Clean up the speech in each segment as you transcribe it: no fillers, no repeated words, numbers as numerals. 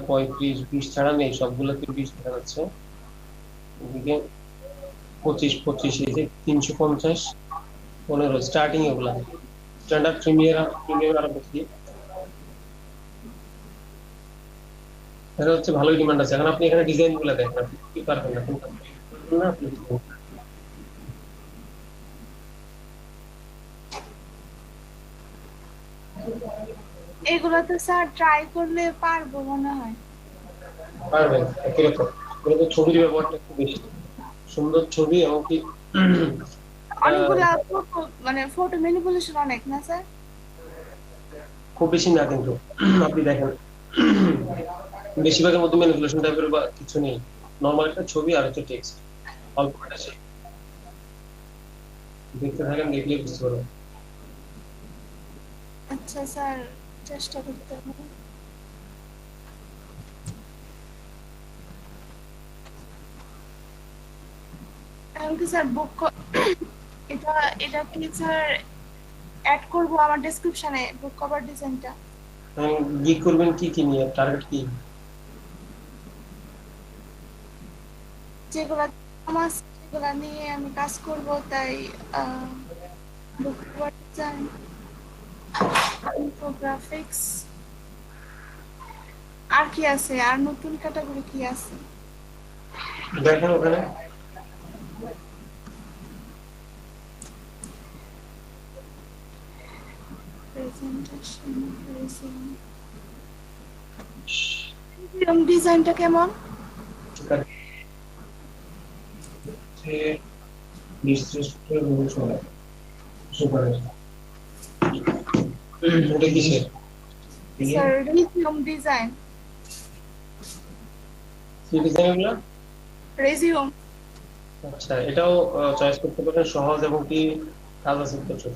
35-20 ছাড়া নেই, সবগুলোতে 20 দেখা যাচ্ছে। এদিকে 25-25, এই যে 350, 15 স্টার্টিং এগুলা। স্ট্যান্ডার্ড প্রিমিয়াম আরো বেশি। এটা হচ্ছে ভালোই ডিমান্ড আছে। এখন আপনি এখানে ডিজাইন গুলো দেখেন, আপনি কি পারবেন না, কোনটা পারবেন না আপনি design। এগুলো তো স্যার ট্রাই করলে পারবো মনে হয়। পারবেন কিরকম? এগুলো তো ছবির ব্যবহারটা একটু বেশি, সুন্দর ছবি এবং কি আহ, অনেকগুলা ফটো, মানে ফটো ম্যানিপুলেশন অনেক না স্যার? খুব বেশি না কিন্তু। আপনি দেখেন বেশিরভাগের মধ্যে ম্যানিপুলেশন টাইপের বা কিছু নেই। নর্মাল একটা ছবি আর হচ্ছে টেক্সট, অল্প একটা shape। দেখতে থাকেন, দেখলে বুঝতে পারবেন। আচ্ছা স্যার, চেষ্টা করতে হবে। এমনকি স্যার এটা এটা কি স্যার অ্যাড করবো আমার ডেসক্রিপশনে বুক কভার ডিজাইনটা? গিগ করবেন কি কি নিয়ে, টার্গেট কি? যেগুলা আমার সেগুলা নিয়ে আমি কাজ করব, তাই বুক কভার ডিজাইন, ইনফোগ্রাফিক্স, আর কি আছে, আর নতুন ক্যাটাগরি কি আছে? দেখেন ওখানে। প্রেজেন্টেশন, রিজিউম ডিজাইনটা কেমন? ঠিক আছে, সুপার। এটা কিসের? স্যার রিজিউম ডিজাইন, কি ডিজাইন এগুলা? রেজিউম। আচ্ছা, এটাও চয়েস করতে পারেন, সহজ এবং কি কাজ আছে প্রচুর।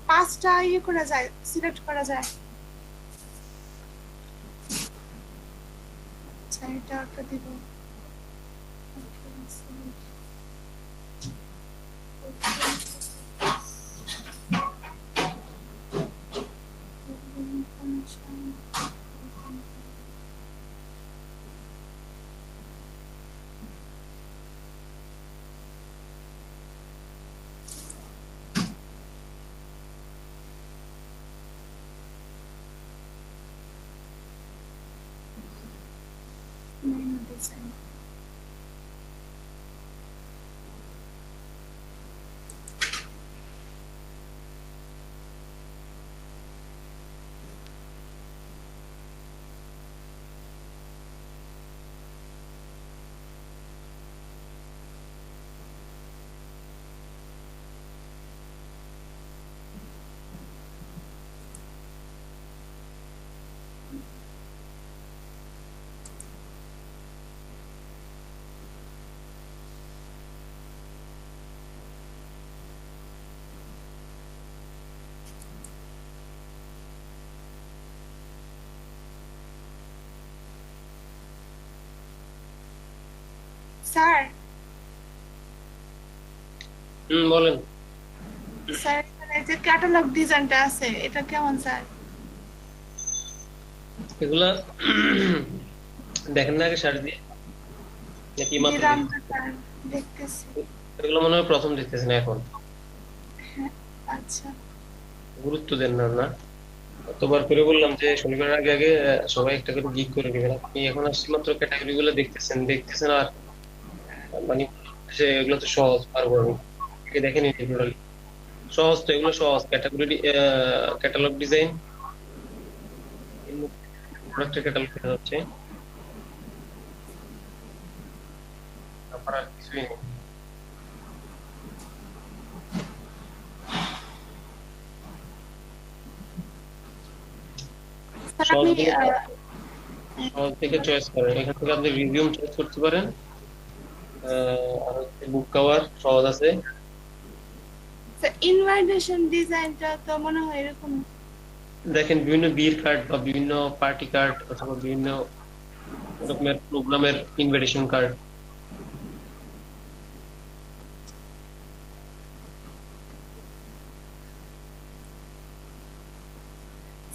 পাঁচটা ইয়ে করা যায়, সিলেক্ট করা যায়। আচ্ছা, এটা একটা দিব। ডিজাইন। স্যার, বলেন। স্যার এখানে যে ক্যাটালগ ডিজাইনটা আছে এটা কেমন স্যার? এগুলা দেখেন না আগে সার্চ দিয়ে, নাকি মাত্র দিলাম দেখেন? তো স্যার, দেখতেছি। এগুলো মনে হয় প্রথম দেখতেছেন এখন, হ্যাঁ, আচ্ছা। গুরুত্ব দেন না না। কতবার করে বললাম যে শনিবার আগে আগে সবাই একটা করে গিগ করে নেবেন। আপনি এখন আসছে মাত্র ক্যাটাগরি গুলো দেখতেছেন দেখতেছেন আর মানে যে এগুলো তো সহজ, পারবো আমি। আগে দেখেন টোটালি সহজ, তো এগুলো সহজ ক্যাটাগরি। ক্যাটালগ ডিজাইন, প্রোডাক্টের ক্যাটালগ দেখা যাচ্ছে, তারপর আর কিছুই নেই। স্যার সহজ আমি থেকে সহজ থেকে চয়েস করেন, এখান থেকে আপনি রিজিউম চয়েস করতে পারেন। আর হচ্ছে বুক কভার সহজ আছে। ইনভাইটেশন ডিজাইনটা তো মনে হয় এরকম। দেখেন বিভিন্ন বিয়ের কার্ড বা বিভিন্ন পার্টি কার্ড অথবা বিভিন্ন রকমের প্রোগ্রামের ইনভিটেশন কার্ড।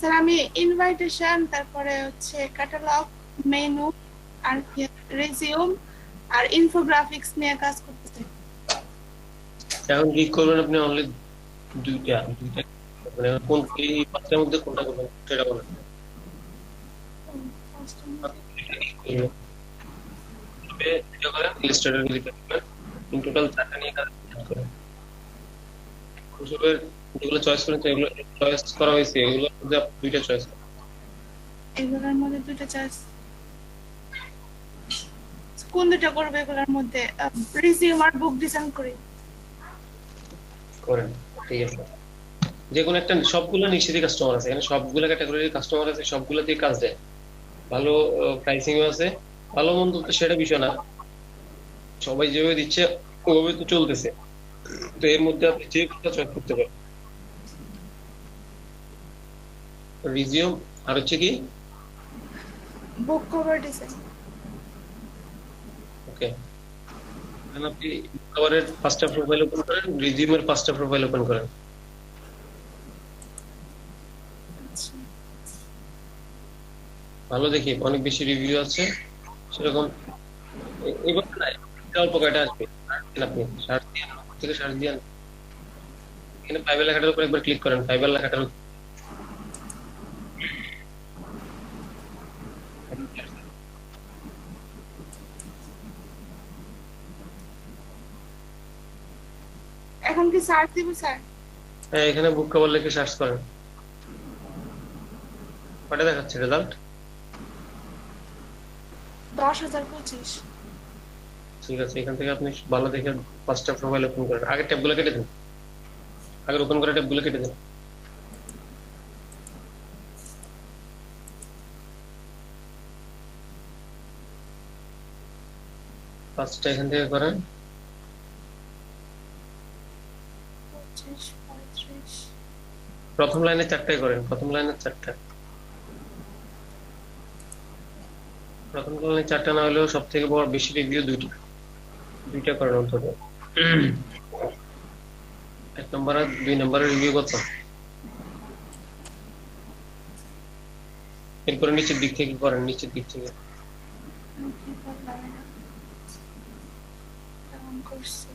স্যার আমি ইনভাইটেশন, তারপরে হচ্ছে ক্যাটালগ, মেনু, আর রেজিউম আর ইনফোগ্রাফিক্স নিয়ে কাজ করতেছি। এখন কি করবেন আপনি? অনলি দুইটা মানে কোন এই পাঁচটার মধ্যে কোনটা করবেন সেটা বলেন। করবেন। তবে যেটা করেন ইলাস্ট্রেটর লিখে দিবেন। ইন টোটাল 4টা নিয়ে কাজ করেন। ফটোশপের যেগুলো চয়েস করেন এগুলো চয়েস করা হয়েছে, এগুলোর মধ্যে আপনি দুইটা চয়েস এগুলোর মধ্যে দুটো চয়েস, কোন দুটো করবে এগুলোর মধ্যে? রিজিউম আর বুক ডিজাইন করি। করেন। ঠিক আছে, যে কোনো একটা, সবগুলো নিশ্চিতই কাস্টমার আছে এখানে, সবগুলো ক্যাটাগরির কাস্টমার আছে, সবগুলোতেই কাজ দেয়, ভালো প্রাইসিং আছে। ভালো মন্দ তো সেটা বিষয় না, সবাই যেভাবে দিচ্ছে ওভাবে তো চলতেছে। তো এর মধ্যে আপনি যে কোনটা চয়েস করতে পারেন। রিজিউম আর হচ্ছে কি বুক কভার ডিজাইন। ওকে, আপনি কভারের 5টা প্রোফাইল ওপেন করেন, রিজিউমের 5টা প্রোফাইল ওপেন করেন। আচ্ছা, ভালো দেখি অনেক বেশি রিভিউ আছে সেরকম। এবার না, অল্প কয়টা আসবে, আপনি সার্চ দিয়ে উপর থেকে সার্চ দিয়ে এখানে ফাইবার লেখাটার উপর একবার ক্লিক করেন, ফাইবার লেখাটার উপর। এখন কি সার্চ দিব স্যার? হ্যাঁ, এখানে বুক কভার লিখে সার্চ করেন, কয়টা দেখাচ্ছে রেজাল্ট? 10,025। ঠিক আছে, এখান থেকে আপনি ভালো দেখে 5টা প্রোফাইল ওপেন করেন। আগের ট্যাবগুলো কেটে দিন, আগের ওপেন করা ট্যাবগুলো কেটে দিন। 5টা এখান থেকে করেন। 25, 35। প্রথম লাইনে 4টাই করেন, প্রথম লাইনে 4টা। প্রথম লাইনে 4টা না হলেও সব থেকে বড় বেশি রিভিউ দুইটা, দুইটা করেন অন্তত। 1 নম্বর আর 2 নম্বরের রিভিউ কত? এরপরে নিচের দিক থেকে করেন, নিচের দিক থেকে। আমি কি করলাম এটা? কেমন করছি?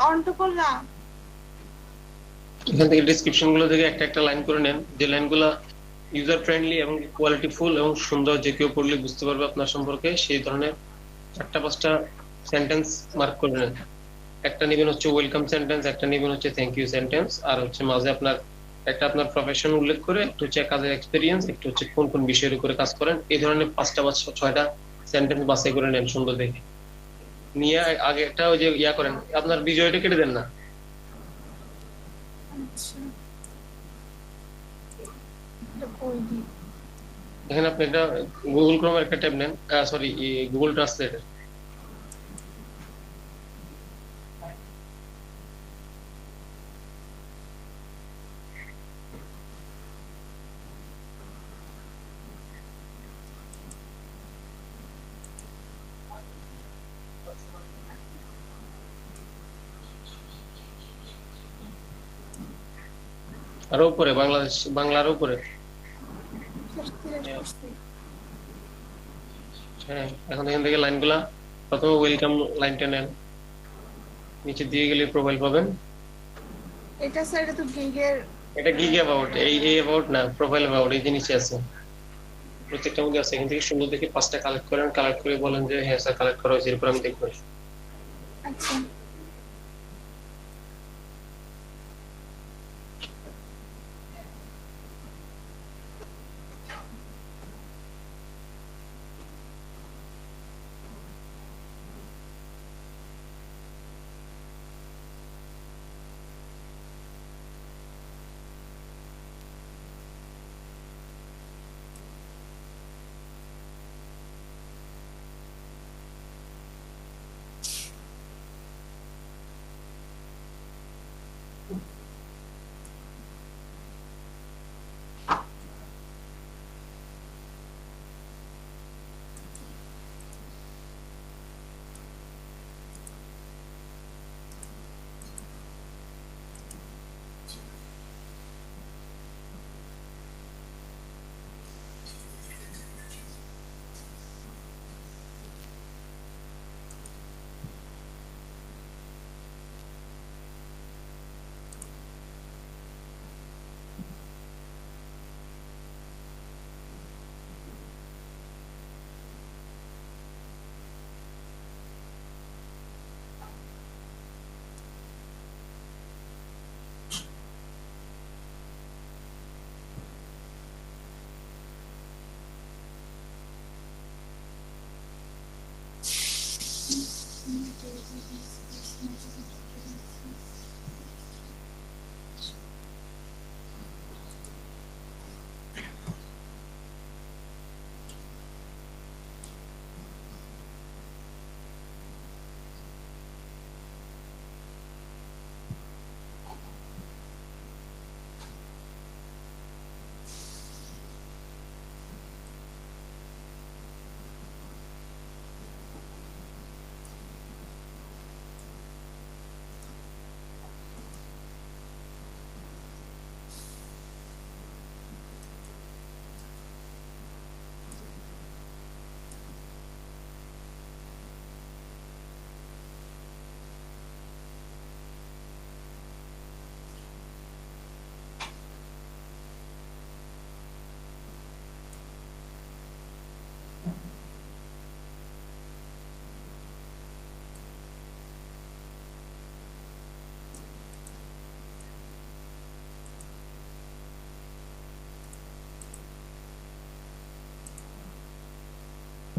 অন তো করলাম। এখান থেকে ডেসক্রিপশন গুলো থেকে একটা একটা লাইন করে নেন, যে লাইনগুলো ইউজার ফ্রেন্ডলি এবং কোয়ালিটি ফুল এবং সুন্দর, যে কেউ পড়লে বুঝতে পারবে আপনার সম্পর্কে, সেই ধরনের 4টা 5টা সেন্টেন্স মার্ক করে নেন। একটা নেবেন হচ্ছে ওয়েলকাম সেন্টেন্স, একটা নেবেন হচ্ছে থ্যাংক ইউ সেন্টেন্স, আর হচ্ছে মাঝে আপনার একটা আপনার প্রফেশন উল্লেখ করে, একটা হচ্ছে কাজের এক্সপিরিয়েন্স, একটা হচ্ছে কোন কোন বিষয়ের উপরে কাজ করেন। এই ধরনের 5টা বা 6টা সেন্টেন্স বাছাই করে নেন সুন্দর দেখে। নিয়ে আগে একটা ওই যে ইয়া করেন, আপনার বিজয়টা কেটে দেন না। আচ্ছা, এটা কই দিই? এখানে আপনি একটা গুগল ক্রোমের একটা ট্যাব নেন, সরি গুগল ট্রান্সলেটর। আরো উপরে বাংলাদেশ, বাংলার উপরে। সিলেক্ট করছি। হ্যাঁ, এখন এখান থেকে লাইনগুলা, প্রথমে ওয়েলকাম লাইনটা নেন, নিচে দিয়ে গেলে প্রোফাইল পাবেন। এটা স্যার, এটা তো গিগের। এটা গিগ অ্যাবাউট, এই অ্যাবাউট না, প্রোফাইল অ্যাবাউট, এই যে নিচে আছে, প্রত্যেকটার মধ্যে আছে। এখান থেকে সুন্দর দেখে 5টা কালেক্ট করেন, কালেক্ট করে বলেন যে হ্যাঁ স্যার কালেক্ট করা হয়েছে, এরপর আমি দেখবো। আচ্ছা,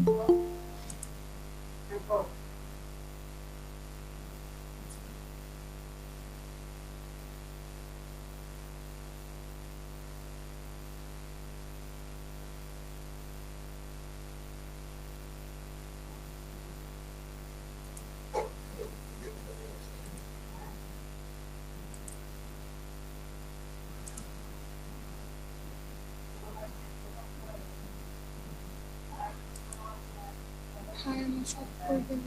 হ্যাঁ আমার সব করে দিল।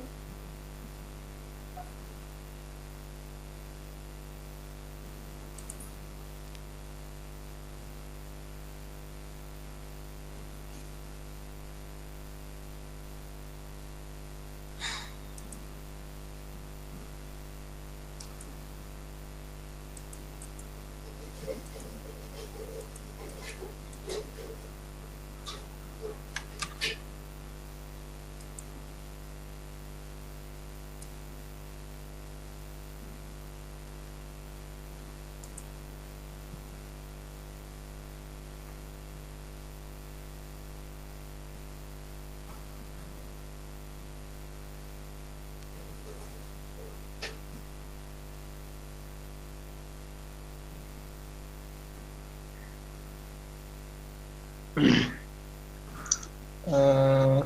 আহ,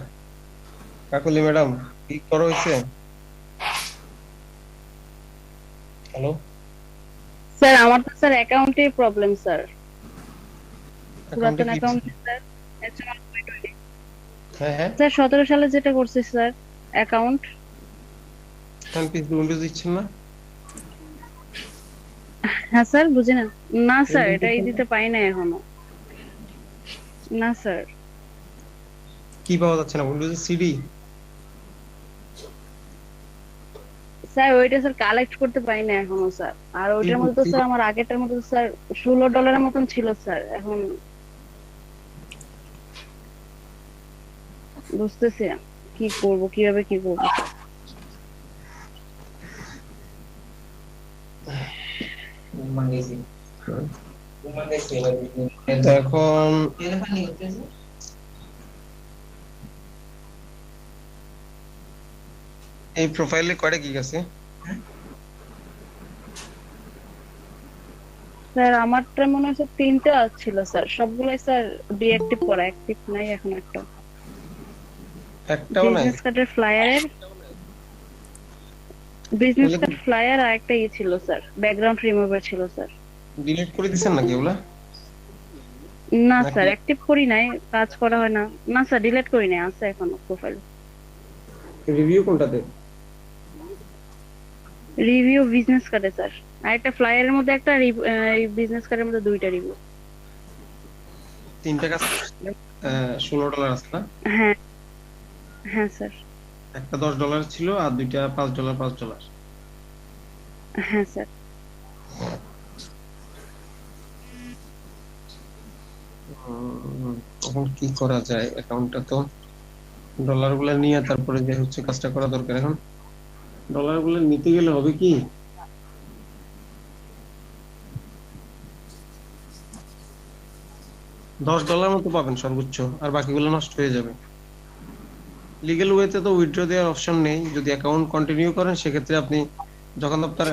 কাকলি ম্যাডাম, কি করা হয়েছে? হ্যালো, স্যার আমার তো স্যার অ্যাকাউন্টে প্রবলেম স্যার, অ্যাকাউন্টে পুরাতন কি? অ্যাকাউন্টে স্যার হ্যাঁ হ্যাঁ, স্যার 17 সালে যেটা করছি স্যার অ্যাকাউন্ট। উইন্ডোজ দিচ্ছেন না? হ্যাঁ স্যার বুঝি না। না স্যার উইন্ডোজ এটাই দিচ্ছেন না? দিতে পাই না এখনো। না স্যার। কি পাওয়া যাচ্ছে না উইন্ডোজের সিডি? স্যার ওইটা স্যার কালেক্ট করতে পাই না এখনো স্যার। আর ওইটার মধ্যে তো স্যার আমার আগেরটার মধ্যে তো স্যার $16 মতন ছিল স্যার, এখন বুঝতেছি না কি করব, কিভাবে কি করবো স্যার। তো এখন এই প্রোফাইলে কয়টা গিগ আছে? স্যার আমারটা মনে হচ্ছে 3টা ছিল স্যার, সবগুলাই স্যার ডিঅ্যাক্টিভ করা, অ্যাক্টিভ নাই এখন একটা। একটাও নাই? বিজনেস কার্ডের ফ্লায়ারের, বিজনেস কার্ড ফ্লায়ার আর একটা ছিল স্যার, ব্যাকগ্রাউন্ড রিমুভার ছিল স্যার। ডিলিট করে দিছেন নাকি ওগুলা? না নাকি স্যার অ্যাক্টিভ করি নাই, কাজ করা হয় না। না স্যার ডিলিট করি নাই, আছে এখনো প্রোফাইল। রিভিউ কোনটাতে? রিভিউ বিজনেস কার্ডে স্যার, আর একটা ফ্লায়ারের মধ্যে একটা, বিজনেস কার্ডের মধ্যে 2টা রিভিউ। 3টা কাজ করছিলেন, $16 আছে না? হ্যাঁ হ্যাঁ স্যার। একটা $10 ছিল আর দুইটা $5। হ্যাঁ স্যার। এখন কি করা যায়? অ্যাকাউন্টটা তো ডলার গুলা নিয়ে তারপরে যে হচ্ছে কাজটা করা দরকার। এখন ডলার গুলো নিতে গেলে হবে কি, $10 মতো পাবেন সর্বোচ্চ, আর বাকিগুলো নষ্ট হয়ে যাবে। লিগেল ওয়েতে তো উইথড্র দেওয়ার অপশন নেই। যদি অ্যাকাউন্ট কন্টিনিউ করেন সেক্ষেত্রে আপনি যখন আপনার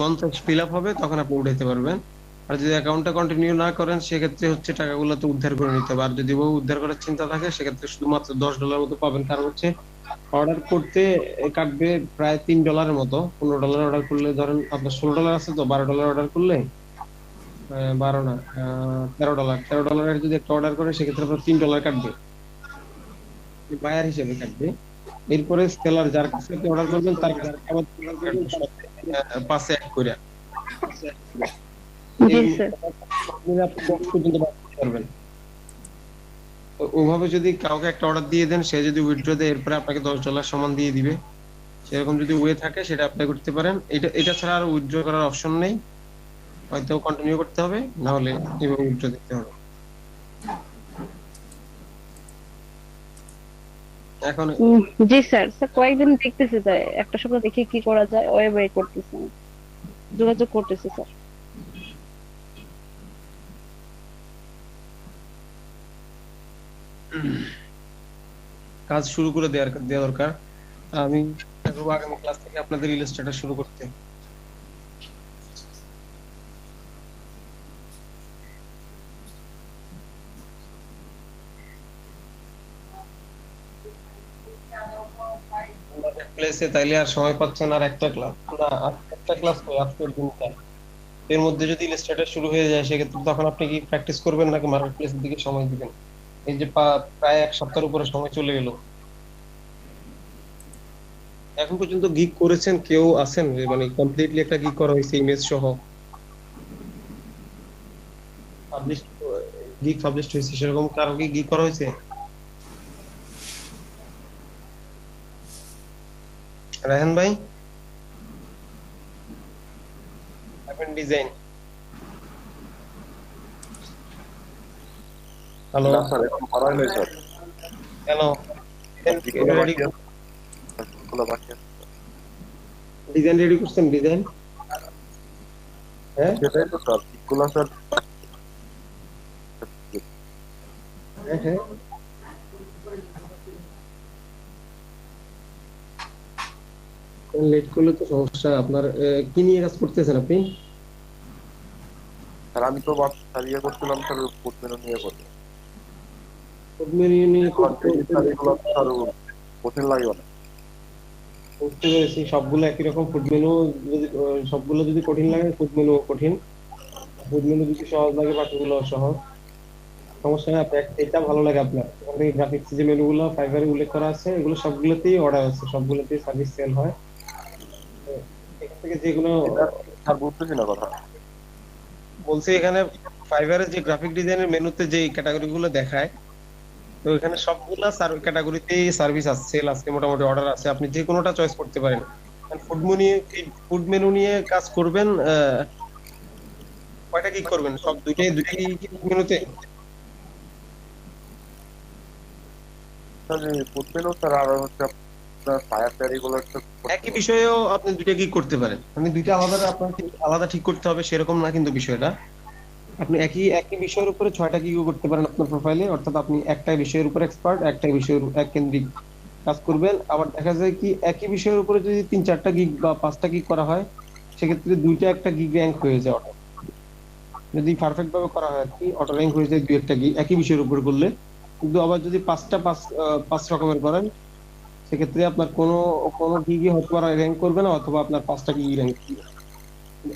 মান্থ ফিল আপ হবে তখন আপনি উঠাইতে পারবেন। আর যদি অ্যাকাউন্টটা কন্টিনিউ না করেন সেক্ষেত্রে হচ্ছে টাকাগুলো তো উদ্ধার করে নিতে হবে। আর যদি ও উদ্ধার করার চিন্তা থাকে সেক্ষেত্রে শুধুমাত্র $10 মতো পাবেন। কারণ হচ্ছে অর্ডার করতে কাটবে প্রায় $3 মতো। $15 অর্ডার করলে ধরেন আপনার $16 আছে, তো $12 অর্ডার করলে 12 না, $13 যদি একটা অর্ডার করে সেক্ষেত্রে আপনার $3 কাটবে, বায়ার হিসেবে কাটবে। এরপরে সেলার যার কাছে আপনি অর্ডার করবেন তার কাছে আবার কাটবে সাথে, 5 অ্যাড করে। জি এই স্যার। আপনি 10 পর্যন্ত বাড়াতে পারবেন। ওভাবে যদি কাউকে একটা অর্ডার দিয়ে দেন, সে যদি উইথড্র দেয় এরপরে আপনাকে $10 সমান দিয়ে দিবে। সেরকম যদি ওয়ে থাকে সেটা অ্যাপ্লাই করতে পারেন। এটা ছাড়া আর উইথড্র করার অপশন নেই, হয়তো কন্টিনিউ করতে হবে, না হলে এভাবে উইথড্র দিতে হবে। এখন জি স্যার। স্যার কয়েকদিন দেখতেছি স্যার, একটা সপ্তাহ দেখি কি করা যায়, ওয়ে ওয়ে করতেছি, যোগাযোগ করতেছি স্যার। কাজ শুরু করে দেওয়া দরকার। আমি চেষ্টা করবো আগামী ক্লাস থেকে আপনাদের ইলাস্ট্রেটর শুরু করতে। প্লেসে তাইলে আর সময় পাচ্ছেন আর একটা ক্লাস না, আর একটা ক্লাস তো আজকের দিনটা, এর মধ্যে যদি ইলাস্ট্রেটর শুরু হয়ে যায় সেক্ষেত্রে তখন আপনি কি প্র্যাকটিস করবেন নাকি মার্কেট প্লেসের দিকে সময় দিবেন? এই যে প্রায় এক সপ্তাহের উপরে সময় চলে গেল, এখন পর্যন্ত গিগ করেছেন কেউ আছেন যে মানে কমপ্লিটলি একটা গিগ করা হয়েছে ইমেজ সহ পাবলিশ, গিগ পাবলিশ হয়েছে, সেরকম কারো কি গিগ করা হয়েছে? রায়হান ভাই, আপনি ডিজাইন, হ্যালো, না স্যার, এখন করা হয়নি স্যার। কেন? সবগুলো বাকি আছে, সবগুলো বাকি আছে। ডিজাইন রেডি করছেন? ডিজাইন, হ্যাঁ সেটাই তো স্যার, সবগুলো স্যার। হ্যাঁ হ্যাঁ, লেট করলে তো সমস্যা। আপনার কি নিয়ে কাজ করতেছেন আপনি? স্যার আমি তো স্যার ইয়ে করছিলাম স্যার, ফুড মেনু নিয়ে করবো। ফুড মেনু নিয়ে স্যার এগুলো স্যার কঠিন লাগে না। বুঝতে পেরেছি, সবগুলো একই রকম। ফুড মেনু যদি সবগুলো যদি কঠিন লাগে, ফুড মেনু কঠিন। ফুড মেনু যদি সহজ লাগে, বাকিগুলো সহজ। সমস্যা নেই, আপনার এটা ভালো লাগে আপনার। ওখান থেকে গ্রাফিক্স যে মেনুগুলো ফাইবারে উল্লেখ করা আছে, এগুলো সবগুলোতেই অর্ডার আছে, সবগুলোতেই সার্ভিস সেল হয়। তো এখান থেকে যেগুলো এটা স্যার বুঝতেছি না কথা। বলছি, এখানে ফাইবারে যে গ্রাফিক ডিজাইনের মেনুতে যে ক্যাটাগরি গুলো দেখায়, তো এখানে সবগুলা ক্যাটাগরিতেই সার্ভিস আছে, সেল আছে, মোটামুটি অর্ডার আছে। আপনি যে কোনোটা চয়েস করতে পারেন। ফুড মেনু নিয়ে কাজ করবেন, কয়টা কি করবেন? সব দুইটাই দুইটাই কি মেনুতে? স্যার ফুড মেনু স্যার, আর হচ্ছে আপনার ফায়ার ট্যার এগুলো একটু একই বিষয়েও আপনি দুইটা কি করতে পারেন, মানে দুইটা আলাদা, আপনার কিন্তু আলাদা ঠিক করতে হবে সেরকম না কিন্তু বিষয়টা। আপনি একই একই বিষয়ের উপরে 6টা কি করতে পারেন আপনার প্রোফাইলে, অর্থাৎ আপনি একটা বিষয়ের উপর এক্সপার্ট, একটা বিষয়ের এক কেন্দ্রিক কাজ করবেন। আবার দেখা যায় কি একই বিষয়ের উপরে যদি 3-4টা গিগ বা 5টা গিগ করা হয়, সেক্ষেত্রে দুইটা একটা গিগ র্যাঙ্ক হয়ে যায় auto। যদি পারফেক্ট ভাবে করা হয় আর কি, অটো র্যাঙ্ক হয়ে যায় দুই একটা গিগ একই বিষয়ের উপর করলে। কিন্তু আবার যদি পাঁচ রকমের করেন, সেক্ষেত্রে আপনার কোনো কোনো গিগই হয়তো র্যাঙ্ক করবে না, অথবা আপনার 5টা গিগ র্যাঙ্ক।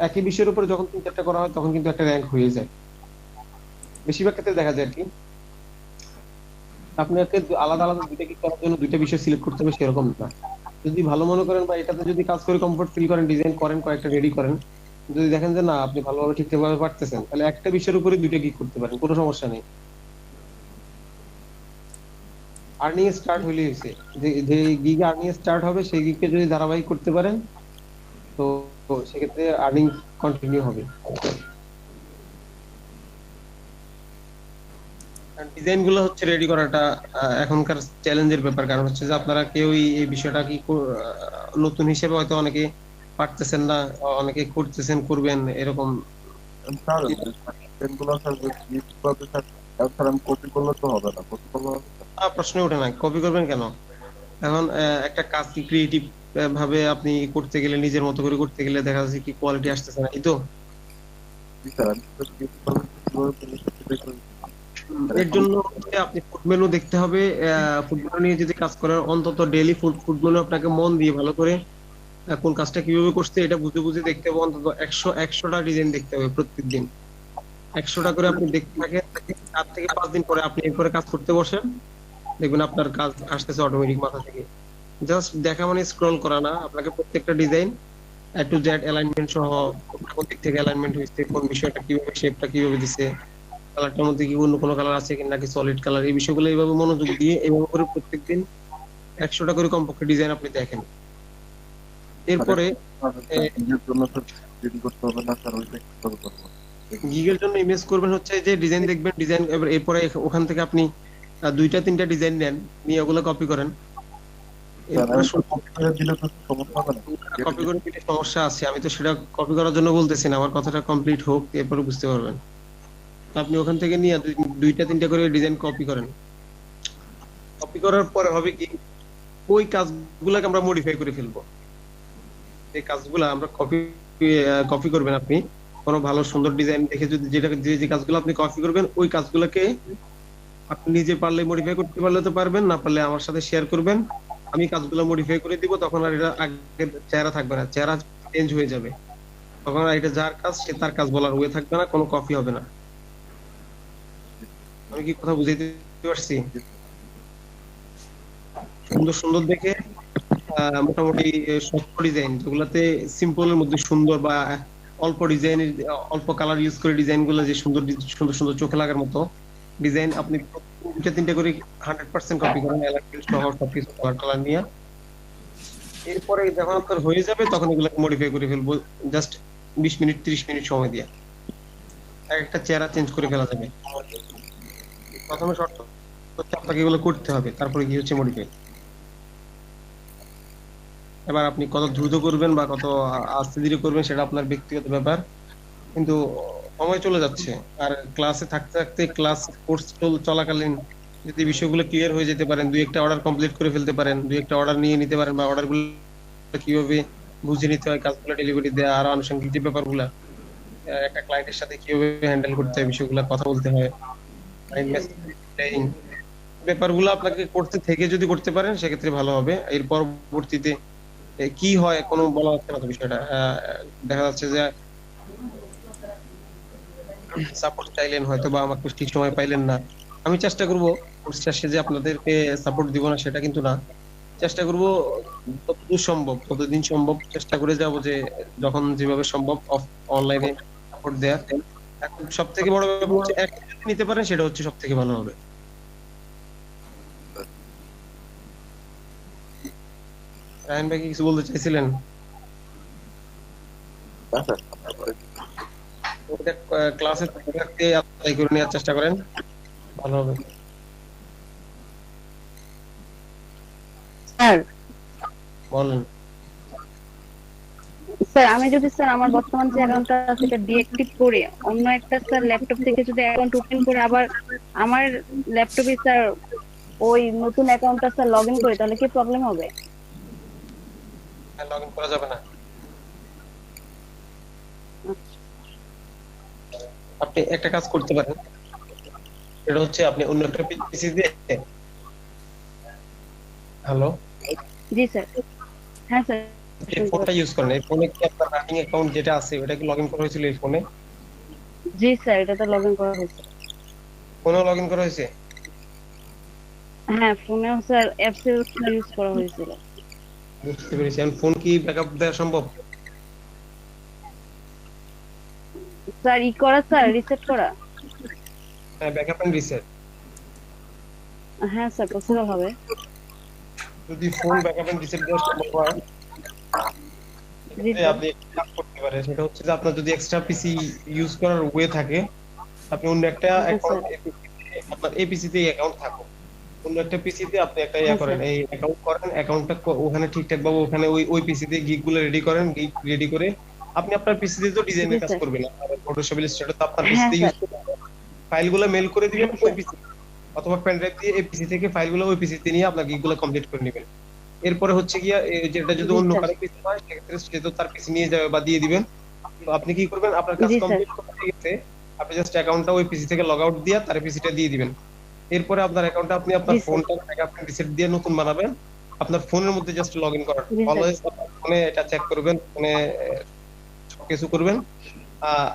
একই বিষয়ের উপরে যখন 3-4টা করা হয়, তখন কিন্তু একটা র্যাঙ্ক হয়ে যায়, বেশিরভাগ ক্ষেত্রে দেখা যায় আর কি। আপনাকে আলাদা আলাদা দুইটা গিগ করার জন্য দুইটা বিষয় সিলেক্ট করতে হবে সেরকম না। যদি ভালো মনে করেন বা এটাতে যদি কাজ করে কমফোর্ট ফিল করেন, ডিজাইন করেন, কয়েকটা রেডি করেন, যদি দেখেন যে না আপনি ভালোভাবে ঠিকঠাকভাবে পারতেছেন, তাহলে একটা বিষয়ের উপরে দুইটা গিগ করতে পারেন, কোনো সমস্যা নেই। আর্নিং স্টার্ট হইলে হয়েছে, যে যে গিগে আর্নিং স্টার্ট হবে সেই গিগকে যদি ধারাবাহিক করতে পারেন, তো তো সেক্ষেত্রে আর্নিং কন্টিনিউ হবে। ডিজাইন গুলো হচ্ছে রেডি করাটা এখনকার চ্যালেঞ্জের ব্যাপার। কারণ হচ্ছে যে আপনারা কেউই এই বিষয়টা নতুন হিসেবে হয়তো অনেকে পারতেছেন না, অনেকে করতেছেন, করবেন এরকম। স্যার এগুলো স্যার ইউজ করতে স্যার, স্যার আমি কপি করলে তো হবে না, কপি করলে হবে না। প্রশ্ন ওঠে না, কপি করবেন কেন? এখন একটা কাজ কি ক্রিয়েটিভ ভাবে আপনি করতে গেলে, নিজের মতো করে করতে গেলে দেখা যাচ্ছে কি কোয়ালিটি আসতেছে না, এই তো। জি স্যার, আমি তো ইউজ করলে কিভাবে করি সেটাই করি। এর জন্য হচ্ছে আপনি ফুড মেনু দেখতে হবে। ফুড মেনু নিয়ে যদি কাজ করেন, অন্তত ডেইলি ফুড মেনু আপনাকে মন দিয়ে ভালো করে কোন কাজটা কিভাবে করছে এটা বুঝে বুঝে দেখতে হবে। অন্তত 100টা ডিজাইন দেখতে হবে প্রত্যেকদিন, 100টা করে আপনি দেখতে থাকেন। 4 থেকে 5 দিন পরে আপনি এরপরে কাজ করতে বসেন, দেখবেন আপনার কাজ আসতেছে অটোমেটিক মাথা থেকে। জাস্ট দেখা মানে স্ক্রল করা না, আপনাকে প্রত্যেকটা design A to Z alignment সহ, কোন দিক থেকে অ্যালাইনমেন্ট হয়েছে, কোন বিষয়টা কিভাবে, শেপটা কিভাবে দিছে, কালারটার মধ্যে কি অন্য কোনো কালার আছে কিনা, নাকি সলিড কালার, এই বিষয়গুলো এইভাবে মনোযোগ দিয়ে এইভাবে করে প্রত্যেকদিন 100টা করে কমপক্ষে ডিজাইন আপনি দেখেন। এরপরে নিজের জন্য স্যার রেডি করতে হবে না স্যার, ওইটাই করতে হবে। গিগের জন্য ইমেজ করবেন হচ্ছে যে ডিজাইন দেখবেন, ডিজাইন এরপরে ওখান থেকে আপনি 2টা 3টা ডিজাইন নেন, নিয়ে ওগুলো কপি করেন। কপি করে দিলে তো সমস্যা হবে না। কপি করে দিলে সমস্যা আছে, আমি তো সেটা কপি করার জন্য বলতেছি না, আমার কথাটা কমপ্লিট হোক এরপরে বুঝতে পারবেন। আপনি ওখান থেকে নিয়ে 2টা 3টা করে ডিজাইন কপি করেন। কপি করার পরে হবে কি, ওই কাজগুলোকে আমরা মডিফাই করে ফেলবো। এই কাজগুলো আমরা কপি করবেন আপনি কোনো ভালো সুন্দর ডিজাইন দেখে, যদি যেটা যে যে কাজগুলো আপনি কপি করবেন ওই কাজগুলোকে আপনি নিজে পারলে মডিফাই করতে পারলে তো পারবেন, না পারলে আমার সাথে শেয়ার করবেন, আমি কাজগুলো মডিফাই করে দিব। তখন আর এটা আগের চেহারা থাকবে না, চেহারা চেঞ্জ হয়ে যাবে। তখন আর এটা যার কাজ সে তার কাজ বলার ওয়ে থাকবে না, কোনো কপি হবে না। আমি কি কথা বুঝাইতে পারছি? সুন্দর সুন্দর দেখে মোটামুটি শক্ত ডিজাইন যেগুলাতে সিম্পলের মধ্যে সুন্দর, বা অল্প ডিজাইন, অল্প কালার ইউজ করে ডিজাইন গুলো যে সুন্দর সুন্দর সুন্দর চোখে লাগার মতো ডিজাইন আপনি দুইটা তিনটা করে 100% কপি করেন, এলাইনমেন্ট সহ সবকিছু কালার কালার নিয়ে। এরপরে যখন আপনার হয়ে যাবে তখন এগুলোকে মডিফাই করে ফেলবো, জাস্ট 20 মিনিট 30 মিনিট সময় দিয়ে একটা চেহারা চেঞ্জ করে ফেলা যাবে। প্রথমে শর্ত হচ্ছে আপনাকে এগুলো করতে হবে, তারপরে কি হচ্ছে মডিফাই। এবার আপনি কত দ্রুত করবেন বা কত আস্তে ধীরে করবেন সেটা আপনার ব্যক্তিগত ব্যাপার, কিন্তু সময় চলে যাচ্ছে। আর ক্লাসে থাকতে থাকতে ক্লাস কোর্স চলাকালীন যদি বিষয়গুলো ক্লিয়ার হয়ে যেতে পারেন, দুই একটা অর্ডার কমপ্লিট করে ফেলতে পারেন, দুই একটা অর্ডার নিয়ে নিতে পারেন, বা অর্ডারগুলো কিভাবে বুঝে নিতে হয়, কাজগুলো ডেলিভারি দেওয়া, আর আনুষঙ্গিক যে ব্যাপারগুলো একটা ক্লায়েন্টের সাথে কিভাবে হ্যান্ডেল করতে হয়, বিষয়গুলো কথা বলতে হয়, ব্যাপারগুলো আপনাকে করতে থেকে যদি করতে পারেন সেক্ষেত্রে ভালো হবে। এর পরবর্তীতে কি হয় কোনো বলা যাচ্ছে না তো বিষয়টা। দেখা যাচ্ছে যে সাপোর্ট চাইলেন হয়তো বা আমাকে ঠিক সময় পাইলেন না, আমি চেষ্টা করব কোর্সটা শেষে আপনাদেরকে সাপোর্ট দিব না সেটা কিন্তু না, চেষ্টা করব যতদূর সম্ভব ততদিন সম্ভব চেষ্টা করে যাব যে যখন যেভাবে সম্ভব অনলাইনে সাপোর্ট দেওয়ার। এখন সব থেকে বড় ব্যাপার হচ্ছে এক নিতে পারেন, সেটা হচ্ছে সব থেকে ভালো হবে। রায়হান ভাই কি কিছু বলতে চাইছিলেন? আচ্ছা, ওটা ক্লাসে থাকতে অ্যাপ্লাই করে নেওয়ার চেষ্টা করেন, ভালো হবে। স্যার বলেন। স্যার আমি যদি স্যার আমার বর্তমান যে অ্যাকাউন্টটা আছে সেটা ডিএক্টিভ করে অন্য একটা স্যার ল্যাপটপ থেকে যদি অ্যাকাউন্ট ওপেন করে আবার আমার ল্যাপটপে স্যার ওই নতুন অ্যাকাউন্টটা স্যার লগ ইন করি, তাহলে কি প্রবলেম হবে? লগ ইন করা যাবে না। আপনি একটা কাজ করতে পারেন, সেটা হচ্ছে আপনি অন্য একটা পিসি দিয়ে, হ্যালো, জি স্যার। হ্যাঁ স্যার। এই ফোনটা ইউজ করেন, এই ফোনে কি আপনার রানিং অ্যাকাউন্ট যেটা আছে ওটা কি লগ ইন করা হয়েছিল এই ফোনে? জি স্যার, এটা তো লগ ইন করা হয়েছে। ফোনেও লগ ইন করা হয়েছে? হ্যাঁ ফোনেও স্যার অ্যাপস ইউজ করা হয়েছিল। বুঝতে পেরেছি। এখন ফোন কি ব্যাকআপ দেওয়া সম্ভব? স্যার ই করা স্যার রিসেট করা? হ্যাঁ, ব্যাকআপ এন্ড রিসেট। হ্যাঁ স্যার পসিবল হবে। যদি ফোন ব্যাকআপ এন্ড রিসেট দেওয়া সম্ভব হয় জি তাহলে স্যার। আপনি একটা কাজ করতে পারেন, সেটা হচ্ছে যে আপনার যদি এক্সট্রা পিসি ইউজ করার ওয়ে থাকে, আপনি অন্য একটা হ্যাঁ অ্যাকাউন্ট, স্যার। আপনার এই পিসিতে অ্যাকাউন্ট থাকুক, অন্য একটা পিসিতে আপনি একটা ইয়া হ্যাঁ করেন, স্যার। এই অ্যাকাউন্ট করেন, অ্যাকাউন্টটা ওখানে ঠিকঠাক ভাবে ওখানে ওই ওই পিসিতে গিগ গুলো রেডি করেন, গিগ রেডি করে আপনি আপনার পিসিতে তো জি ডিজাইনের কাজ স্যার। করবেন, ফটোশপ ইলাস্ট্রেটর তো আপনার হ্যাঁ পিসিতে স্যার। ইউজ করবেন, ফাইলগুলো মেল করে দিবেন হ্যাঁ ওই স্যার। পিসি, অথবা পেন ড্রাইভ দিয়ে এই পিসি থেকে ফাইলগুলো ওই পিসিতে নিয়ে আপনার গিগগুলো কমপ্লিট করে নেবেন। এরপরে হচ্ছে গিয়া যেটা যদি জি অন্য স্যার। কারো পিসি হয় সেক্ষেত্রে সে তো তার পিসি নিয়ে যাবে বা দিয়ে দিবেন। তো আপনি কি করবেন, আপনার কাজ জি স্যার। কমপ্লিট হয়ে গেছে, আপনি জাস্ট অ্যাকাউন্টটা ওই পিসি থেকে লগ আউট দিয়ে তার পিসিটা দিয়ে দিবেন। এরপরে আপনার অ্যাকাউন্টটা আপনি আপনার জি স্যার। ফোনটা ব্যাকআপ রিসেট দিয়ে নতুন বানাবেন, আপনার ফোনের মধ্যে জাস্ট লগ ইন করার, জি স্যার। অলওয়েজ ফোনে এটা চেক করবেন, ফোনে সবকিছু করবেন। আহ,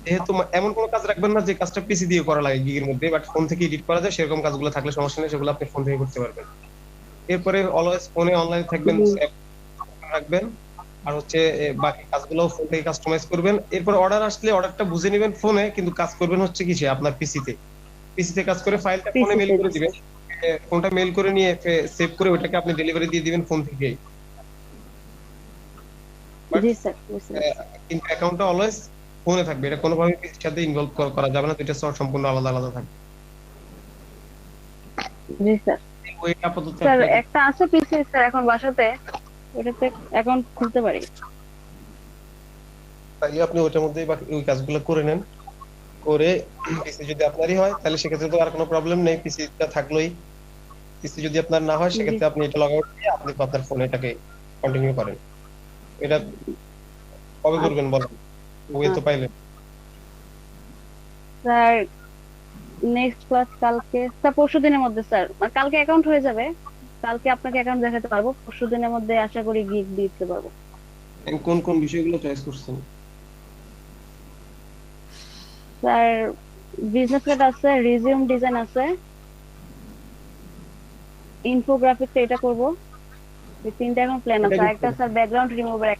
যেহেতু এমন কোনো কাজ রাখবেন না যে কাজটা পিসি দিয়ে করা লাগে গিগের মধ্যে, বাট ফোন থেকে এডিট করা যায়, সেরকম কাজগুলো থাকলে সমস্যা নেই, সেগুলো আপনি ফোন থেকে করতে পারবেন। এরপরে অলওয়েজ ফোনে অনলাইন থাকবেন, রাখবেন। আর হচ্ছে বাকি কাজগুলো ফোন থেকে কাস্টমাইজ করবেন। এরপর অর্ডার আসলে অর্ডারটা বুঝে নেবেন ফোনে, কিন্তু কাজ করবেন হচ্ছে কিসে, আপনার পিসিতে। পিসিতে কাজ করে ফাইলটা ফোনে মেল পিসিতে। করে দিবেন, ফোনটা মেল করে নিয়ে সেভ করে ওটাকে আপনি ডেলিভারি দিয়ে দিবেন ফোন থেকেই। বাট জি স্যার বুঝতে পারছি। কিন্তু অ্যাকাউন্টটা অলওয়েজ ফোনে থাকবে, এটা কোনোভাবে পিসির সাথে ইনভলভ করা যাবে না, দুইটা সম্পূর্ণ আলাদা আলাদা থাকবে। জি স্যার। ওই আপাতত স্যার apply একটা আছে পিসি স্যার এখন বাসাতে, ওটাতে অ্যাকাউন্ট খুলতে পারি। তাহলে আপনি ওটার মধ্যেই বাকি ওই কাজগুলো করে নেন, করে পিসি যদি আপনারই হয় তাহলে সেক্ষেত্রে তো আর কোনো প্রবলেম নেই, পিসিটা থাকলোই। পিসি যদি আপনার না হয় জি সেক্ষেত্রে আপনি এটা লগ আউট দিয়ে আপনি আপনার ফোনে এটাকে কন্টিনিউ করেন। এটা কবে করবেন বলেন, বই তো পাইলেন। স্যার নেক্সট ক্লাস কালকে স্যার পরশু দিনের মধ্যে স্যার, মানে কালকে অ্যাকাউন্ট হয়ে যাবে, কালকে আপনাকে অ্যাকাউন্ট দেখাতে পারবো, পরশু দিনের মধ্যে আশা করি গিগ দিতে পারবো। কোন কোন বিষয়গুলো চয়েস করছেন? স্যার বিজনেস কার্ড আছে, রিজিউম ডিজাইন আছে, ইনফোগ্রাফিকটা এটা করব, এই তিনটা এখন প্ল্যান এটা আছে। কি আরেকটা স্যার ব্যাকগ্রাউন্ড রিমুভার,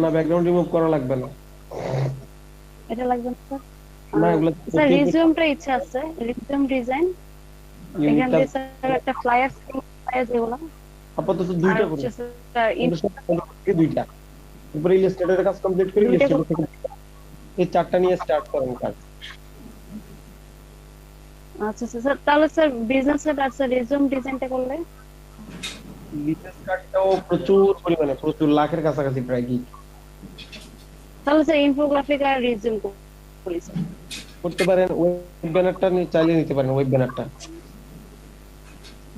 না, ব্যাকগ্রাউন্ড রিমুভ করা লাগবে না। এটা লাগবে না স্যার। না, এগুলো স্যার করতেই রিজিউমটা ইচ্ছা আছে, রিজিউম ডিজাইন এখান ইউনিটটা দিয়ে স্যার একটা ফ্লায়ার যেগুলো, আপাতত আর দুইটা হচ্ছে করুন। স্যার দুইটা, এরপরে ইলাস্ট্রেটরের কাজ কমপ্লিট করে দুইটা ইলাস্ট্রেটর থেকে এই চারটা নিয়ে স্টার্ট করেন কাজ। আচ্ছা আচ্ছা স্যার, তাহলে স্যার বিজনেস কার্ড আর স্যার রিজিউম ডিজাইনটা করলে, বিজনেস কার্ডটাও প্রচুর পরিমাণে, প্রচুর লাখের কাছাকাছি প্রায় কি তাহলে স্যার ইনফোগ্রাফিক আর রিজিউম করি স্যার। করতে পারেন। ওয়েব ব্যানারটা চাইলে নিতে পারেন, ওয়েব ব্যানারটা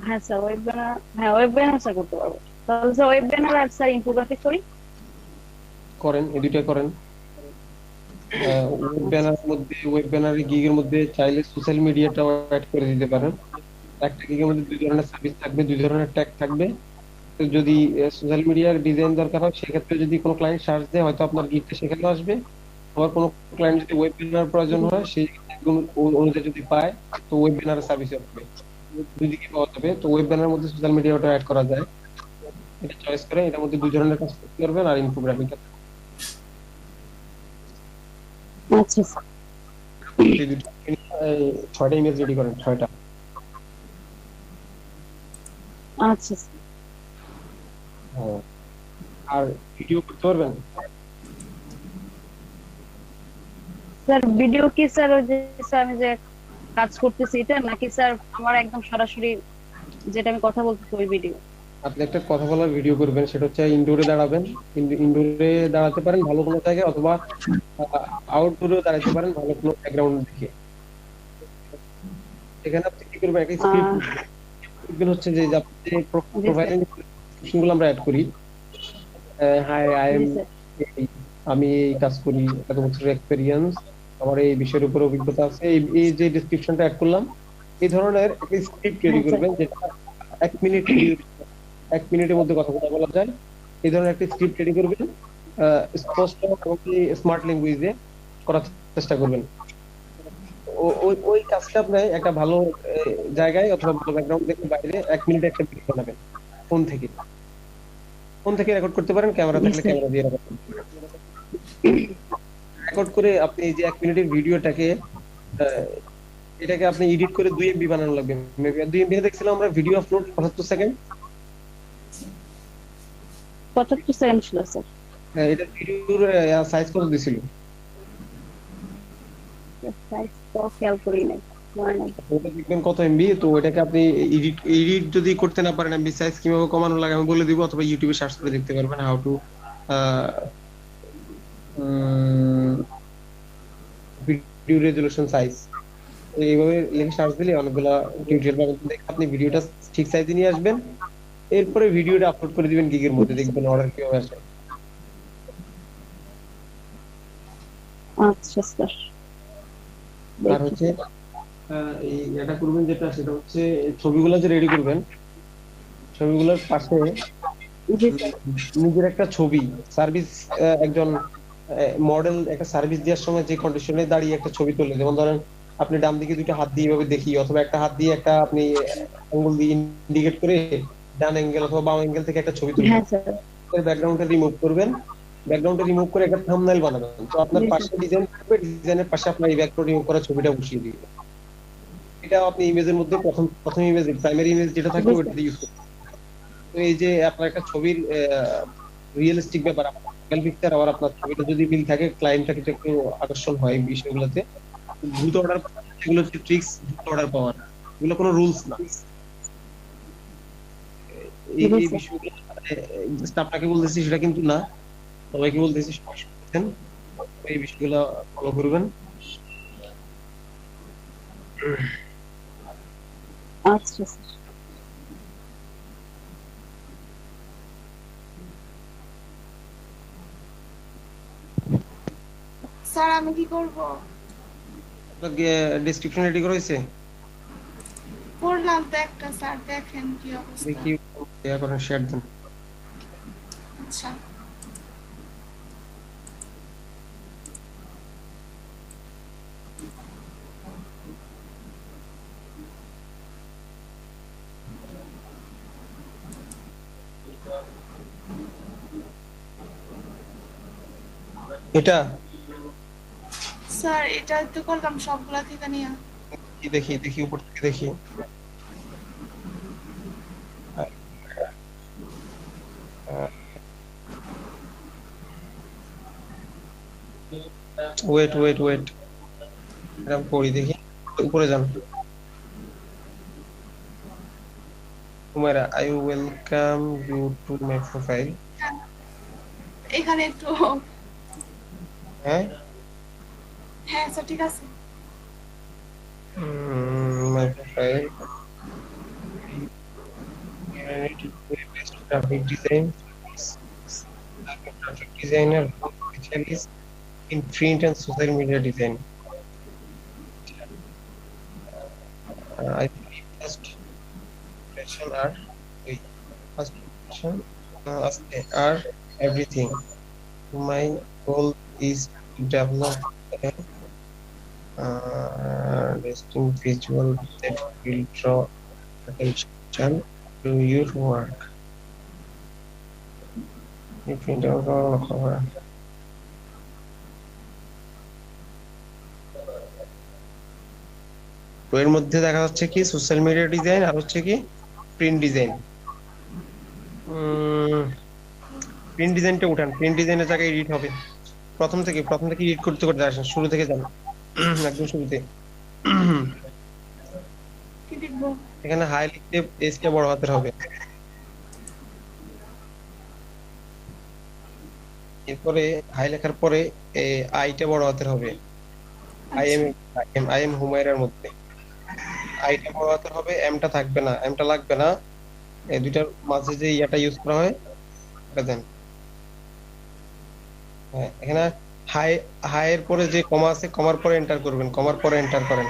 হ্যাঁ স্যার ওয়েব ব্যানার, হ্যাঁ ওয়েব ব্যানার স্যার করতে পারবো। তাহলে স্যার ওয়েব ব্যানার আর স্যার ইনফোগ্রাফিক করি। করেন, এই দুইটা করেন। ওয়েব ব্যানারের মধ্যে, ওয়েব ব্যানারের গিগের মধ্যে চাইলে সোশ্যাল মিডিয়াটাও অ্যাড করে দিতে পারেন। একটা গিগের মধ্যে দুই ধরনের সার্ভিস থাকবে, দুই ধরনের ট্যাগ থাকবে। তো যদি সোশ্যাল মিডিয়ার ডিজাইন দরকার হয় সেক্ষেত্রে যদি কোনো ক্লায়েন্ট সার্চ দেয় হয়তো আপনার গিগটা সেখানে আসবে। আবার কোনো ক্লায়েন্ট যদি ওয়েব ব্যানার প্রয়োজন হয় সেই অনুযায়ী যদি পায় তো ওয়েব ব্যানার সার্ভিস হবে, দুই দিকে পাওয়া যাবে। তো ওয়েব ব্যানারের মধ্যে সোশ্যাল মিডিয়াটা অ্যাড করা যায়, এটা চয়েস করে এটার মধ্যে দুই ধরনের কাজ করতে পারবেন। আর ইনফোগ্রাফিক আচ্ছা স্যার। ছয়টা ইমেজ রেডি করেন, ছয়টা। আচ্ছা স্যার। হ্যাঁ। আর ভিডিও করতে পারবেন? স্যার ভিডিও কি স্যার ওই যে স্যার আমি যে কাজ করতেছি এটা, নাকি স্যার আমার একদম সরাসরি যেটা আমি কথা বলতেছি ওই ভিডিও? আপনি একটা কথা বলার ভিডিও করবেন, সেটা হচ্ছে ইনডোরে দাঁড়াবেন, ইনডোরে দাঁড়াতে পারেন ভালো কোনো জায়গায়, অথবা আউটডোরেও দাঁড়াতে পারেন ভালো কোনো ব্যাকগ্রাউন্ড দেখে। এখানে আপনি কি করবেন, একটা স্ক্রিপ্ট লিখবেন, হচ্ছে যে আপনি যে প্রোফাইলিং গুলো আমরা অ্যাড করি। হাই, আই এম, জি স্যার। আমি এই কাজ করি, এত বছরের এক্সপেরিয়েন্স, আমার এই বিষয়ের উপর অভিজ্ঞতা আছে, এই যে ডেসক্রিপশনটা অ্যাড করলাম, এই ধরনের একটা স্ক্রিপ্ট রেডি হ্যাঁ স্যার। করবেন যেটা 1 মিনিট, 1 মিনিটের মধ্যে কথা বলা যায়। এই ধরনের একটা স্ক্রিপ্ট রেডি করবেন, স্পষ্ট এবং স্মার্ট ল্যাঙ্গুয়েজে করার চেষ্টা করবেন। ওই কাজটা আপনি একটা ভালো জায়গায় অথবা ভালো ব্যাকগ্রাউন্ড দেখে বাইরে 1 মিনিট একটা ভিডিও বানাবেন ফোন থেকে। ফোন থেকে রেকর্ড করতে পারেন, ক্যামেরা জি থাকলে স্যার। ক্যামেরা দিয়ে রেকর্ড করতে পারেন। রেকর্ড করে আপনি এই যে 1 মিনিটের ভিডিওটাকে এটাকে আপনি এডিট করে 2 MB বানানো লাগবে। 2 MB দেখছিলাম আমরা ভিডিও আপলোড 75 সেকেন্ড। 75 সেকেন্ড ছিল স্যার। এটা ভিডিওর সাইজ কত দিছিল? সাইজ তো খেয়াল করি নাই, মনে নাই। ওটা দেখবেন কত এমবি। তো ওটাকে আপনি এডিট যদি করতে না পারেন, এমবি সাইজ কিভাবে কমানো লাগে আমি বলে দিব, অথবা ইউটিউবে সার্চ করে দেখতে পারবেন how to video resolution size. এইভাবে লিখে সার্চ দিলে অনেকগুলা টিউটোরিয়াল পাবেন। দেখে আপনি ভিডিওটা ঠিক সাইজে নিয়ে আসবেন, এরপরে ভিডিওটা আপলোড করে দিবেন গিগের মধ্যে, দেখবেন অর্ডার কিভাবে আসে। আচ্ছা স্যার। আর হচ্ছে এই এটা করবেন যেটা, সেটা হচ্ছে ছবিগুলো যে রেডি করবেন, ছবিগুলোর পাশে জি স্যার। নিজের একটা ছবি, সার্ভিস, একজন মডেল একটা সার্ভিস দেওয়ার সময় যে কন্ডিশনে দাঁড়িয়ে একটা ছবি তোলে, যেমন ধরেন আপনি ডান দিকে দুইটা হাত দিয়ে এভাবে দেখি, অথবা একটা হাত দিয়ে একটা আপনি আঙ্গুল দিয়ে ইন্ডিকেট করে ডান অ্যাঙ্গেল অথবা বাম অ্যাঙ্গেল থেকে একটা ছবি তুলবেন। হ্যাঁ স্যার। ব্যাকগ্রাউন্ডটা রিমুভ করবেন, ব্যাকগ্রাউন্ডটা রিমুভ করে একটা থাম্বনেল বানাবেন। তো আপনার জি পাশে ডিজাইন থাকবে, ডিজাইনের পাশে আপনার এই ব্যাকগ্রাউন্ড রিমুভ করা ছবিটা বসিয়ে দিবেন। এটা আপনি ইমেজের মধ্যে প্রথম ইমেজ, প্রাইমারি ইমেজ যেটা থাকবে জি ওইটা ইউজ করবেন। তো এই যে আপনার একটা ছবির রিয়েলিস্টিক ব্যাপার, রিয়েল পিকচার, আবার আপনার ছবিটা যদি মিল থাকে ক্লায়েন্টটা কিন্তু একটু আকর্ষণ হয় এই বিষয়গুলোতে। দ্রুত অর্ডার, এগুলো হচ্ছে ট্রিক্স, দ্রুত অর্ডার পাওয়ার, এগুলো কোনো রুলস না। এই জি এই স্যার। বিষয়গুলো জাস্ট আপনাকে বলতেছি সেটা কিন্তু না, সবাইকে বলতেছি, সবাই শুনছেন, এই বিষয়গুলো ফলো করবেন। আচ্ছা স্যার। স্যার আমি কি করব? ডেসক্রিপশন রেডি করা হয়েছে? করলাম তো একটা, স্যার দেখেন কি অবস্থা। দেখি ইয়া করেন, শেয়ার দেন। আচ্ছা এটা স্যার এটা তো করলাম সবগুলা থেকে নিয়ে। দেখি দেখি উপর থেকে দেখি। ওয়েট ওয়েট ওয়েট, এরকম করি দেখি। উপরে যান। Humaira, I welcome you to my profile. এখানে একটু হ্যাঁ, হ্যাঁ স্যার ঠিক আছে। My profile, graphic design, graphic designer, specialist in print and social media design. I think first impression are wait, first impression are everything. My goal is to develop a distinct visual that will draw attention to your work. If you don't know, তো এর মধ্যে দেখা যাচ্ছে কি social media design আর হচ্ছে কি print design. Print ডিজাইনটা উঠান, প্রিন্ট ডিজাইনের জায়গায় এডিট হবে। প্রথম থেকে এডিট করতে করতে আসেন, শুরু থেকে যান একদম শুরুতে। কি লিখবো? এখানে হাই লিখতে এসটা বড় হাতের হবে। এরপরে হাই লেখার পরে আইটা বড় হাতের হবে। আই এম হুমায়রার মধ্যে আইটা বড় হাতের হবে, এমটা থাকবে না, এমটা লাগবে না। এই দুইটার মাঝে যে ইয়াটা ইউজ করা হয় এটা দেন। হ্যাঁ, এখানে হাই হাই এর পরে যে কমা আছে, কমার পরে এন্টার করবেন, কমার পরে এন্টার করেন,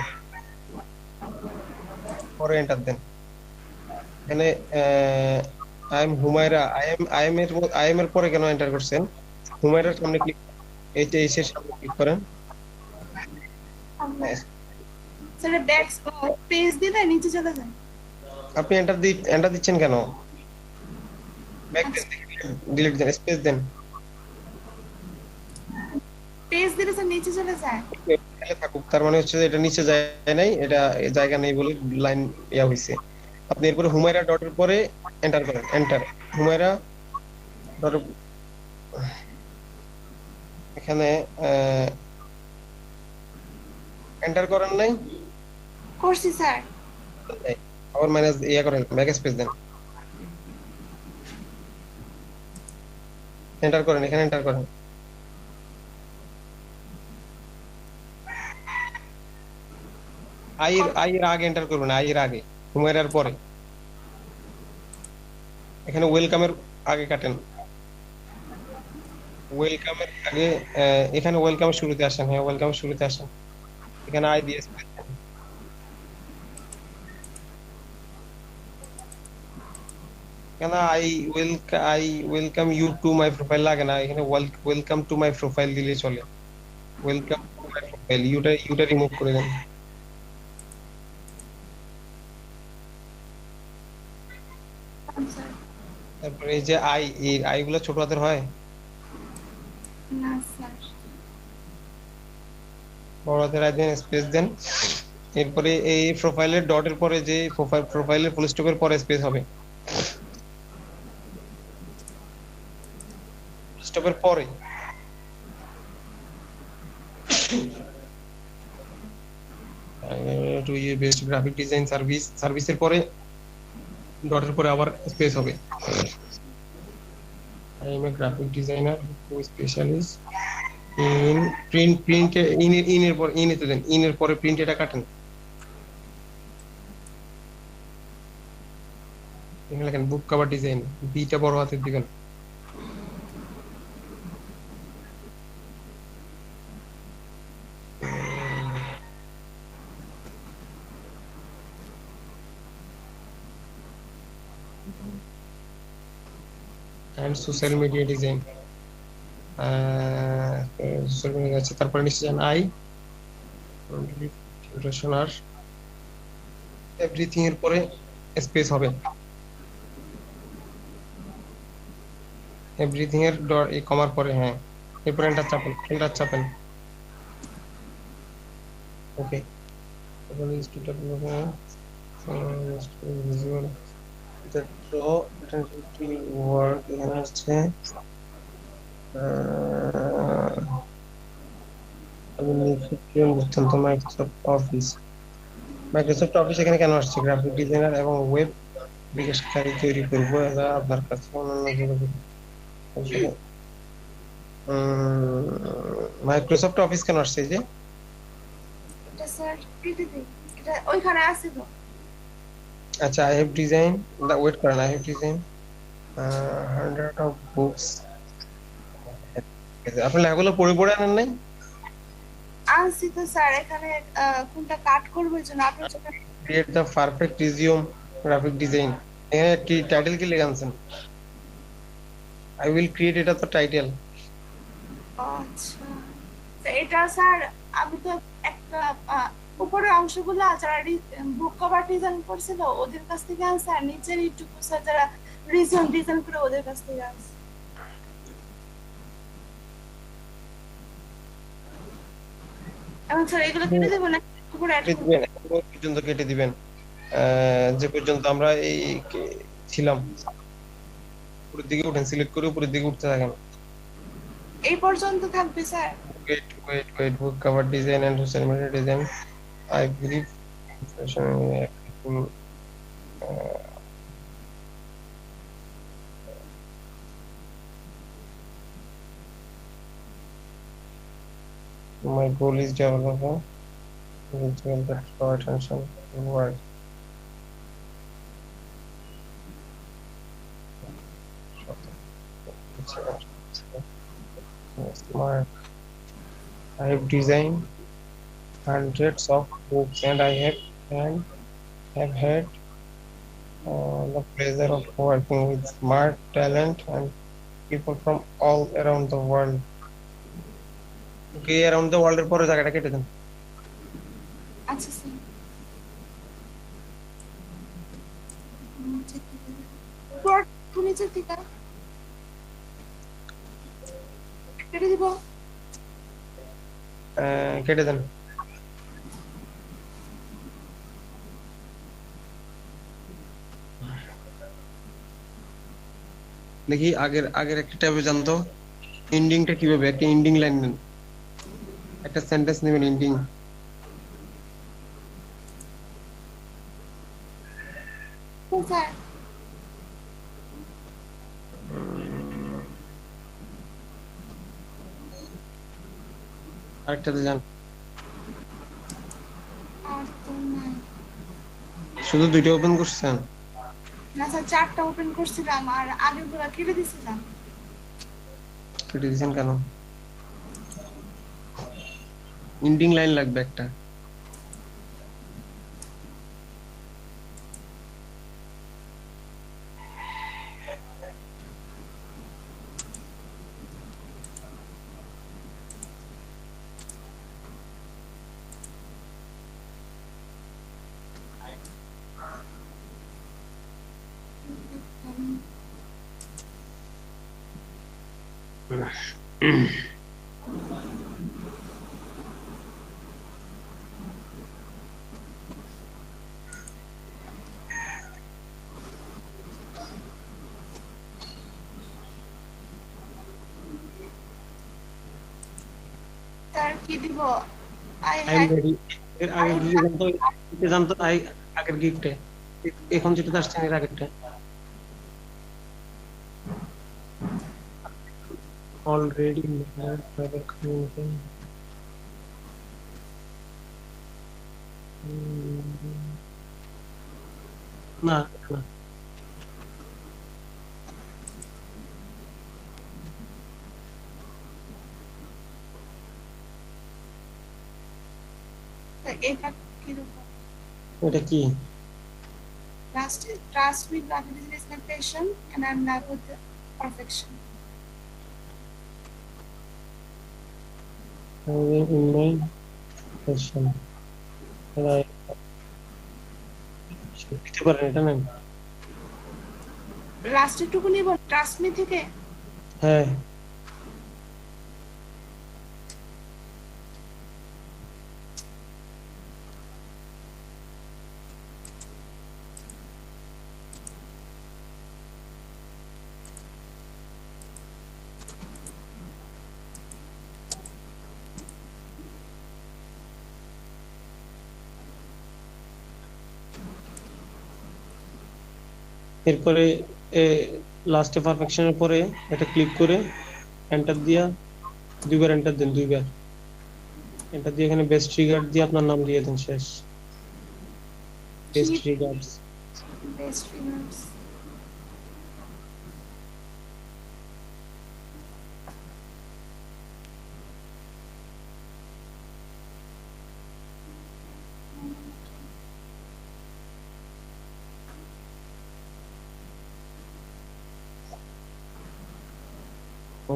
পরে এন্টার দেন। এখানে I am Humaira, I am এর পরে কেন এন্টার করছেন? হুমায়রার সামনে ক্লিক, এই যে এসের সামনে ক্লিক করেন। স্যার ব্যাক পেজ দিলে নিচে চলে যায়। আপনি এন্টার দিচ্ছেন কেন? ব্যাক ডিলিট দেন, স্পেস দেন। পেজ দিলে স্যার নিচে চলে যায়। তাহলে থাকুক, তার মানে হচ্ছে যে এটা নিচে যায় নাই, এটা জায়গা নেই বলে লাইন ইয়া হইছে। আপনি এরপরে হুমায়রা ডটের পরে এন্টার করেন, এন্টার। হুমায়রা ডট, এখানে এন্টার করেন নাই? করছি স্যার। আবার মাইনাস ইয়া করেন, ব্যাক স্পেস দেন, এন্টার করেন, এখানে এন্টার করেন। আই এর আগে এন্টার করবেন, আই এর আগে, হুমায়রার পরে। এখানে ওয়েলকামের আগে কাটেন, ওয়েলকামের আগে এখানে ওয়েলকামের শুরুতে আসেন। হ্যাঁ, ওয়েলকামের শুরুতে আসেন, এখানে আই দিয়ে space দেন। কেন I welcome you to my profile লাগে না? এখানে ওয়েলকাম টু মাই প্রোফাইল দিলে চলে। ওয়েলকাম টু মাই প্রোফাইল, ইউটা রিমুভ করে দেন। স্যার তারপরে এই যে এই আই গুলো ছোট হাতের হয়, না স্যার। বড় হাতের আই দেন, স্পেস দেন। এরপরে এই প্রোফাইলের ডটের পরে যে প্রোফাইলের ফুল স্টপের পরে স্পেস হবে, স্টপের পরে। To you best graphic design সার্ভিসের পরে ডটের পরে আবার স্পেস হবে। I am a graphic designer who specialist in print ইনের পর ইনেতে দেন, ইনের পরে প্রিন্ট এটা কাটেন। এখানে লেখেন বুক কভার ডিজাইন, বিটা বড় হাতের দিবেন। and social media design. Social media আছে, তারপরে নিচে যান আই, ডিউরেশন আর এভরিথিং এর পরে স্পেস হবে, এভরিথিং এর ডট এই কমার পরে, হ্যাঁ এরপর এন্টার চাপেন, এন্টার চাপেন। ওকে, তারপরে ইনস্টিটিউট ভিজুয়াল এটা ড্র, এটা ওয়ার্ক, এখানে হচ্ছে আমি লিখে বুঝতাম তো মাইক্রোসফট অফিস। মাইক্রোসফট অফিস এখানে কেন আসছে? গ্রাফিক ডিজাইনার এবং ওয়েব বিকাশকারী তৈরি করবো, এরা আপনার কাছে অন্যান্য মাইক্রোসফট অফিস কেন আসছে? এই যে এটা স্যার কেটে দিই, এটা ওইখানে আছে তো। আচ্ছা, I have design the, wait করেন, I have design 100 of books. আপনি লেখাগুলো পড়ে পড়ে আনেন নাই? আনছি তো স্যার, এখানে কোনটা কাট করবো এই জন্য আপনার জন্য। Create the perfect resume graphic design, এখানে কি টাইটেল কি লেখা আনছেন? আই উইল ক্রিয়েট, এটা তো টাইটেল। আচ্ছা, তো এটা স্যার আমি তো একটা উপরের অংশগুলো যারা বুক কভার ডিজাইন করছিল ওদের কাছ থেকে আনছি, আর নিচের এইটুকু স্যার যারা রিজিউম ডিজাইন করে ওদের কাছ থেকে আনছি। এখন স্যার এগুলো কেটে দেবো না উপরে অ্যাড করবো? পর্যন্ত কেটে দিবেন, যে পর্যন্ত আমরা এই ছিলাম। উপরের দিকে উঠেন, সিলেক্ট করে উপরের দিকে উঠতে থাকেন। এই পর্যন্ত থাকবে sir? wait, book cover design and social media design. I believe my goal is developing visual that draw attention to work. Smart. I have designed hundreds of books and I have had the pleasure of working with smart talent and people from all around the world. Okay, around the world এর পরে জায়গাটা কেটে দেন। আচ্ছা sir, নিচের দিকে কেটে দিব। কেটে দেন। দেখি আগের একটা ট্যাবে যান তো, এন্ডিংটা কিভাবে, একটা এন্ডিং লাইন নেন, একটা সেন্টেন্স নেবেন এন্ডিং। স্যার আরেকটাতে যান, আর তো নাই। শুধু দুইটা ওপেন করছেন? না স্যার, চারটা ওপেন করছিলাম আর আগের গুলো কেটে দিছিলাম। কেটে দিয়েছেন কেন? এন্ডিং লাইন লাগবে একটা। স্যার কি দিব? I I am ready. এর আগে গিয়ে জানতো আগের গিগটা, এখন যেটা আসছে এর আগেরটা। already had trouble communicating. না না, এটা কি দিব? এটা কি? Trust me, graphic design is my passion and I'm not with perfection. in my question দিতে পারেন এটা নেন। লাস্টের টুকু নিব ট্রাস্ট মি থেকে। হ্যাঁ এরপরে লাস্টে পারফেকশনের পরে এটা ক্লিক করে এন্টার দিয়া দুইবার এন্টার দেন, দুইবার এন্টার দিয়ে এখানে বেস্ট ট্রিগার দিয়ে আপনার নাম দিয়ে দেন, শেষ। Best triggers best figures.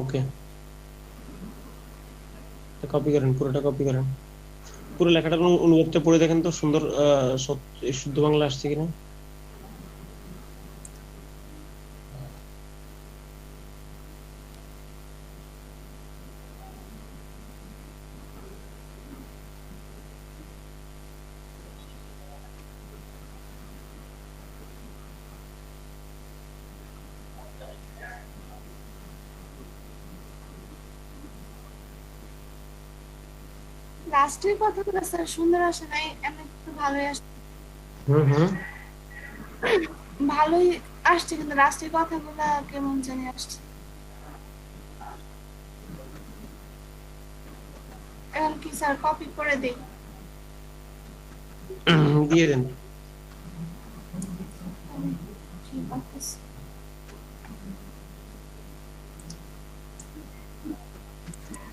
Okay, copy করেন, পুরোটা কপি করেন, পুরো লেখাটার অনুবাদটা পড়ে দেখেন তো সুন্দর শুদ্ধ বাংলা আসছে কিনা। লাস্টের কথাগুলো স্যার সুন্দর আসে নাই, এমনি একটু ভালোই আসে, হুম ভালোই আসছে, কিন্তু লাস্টের কথাগুলো কেমন জানি আসছে। এখন কি স্যার কপি করে দেই? দিয়ে দেন। কি করতেছি?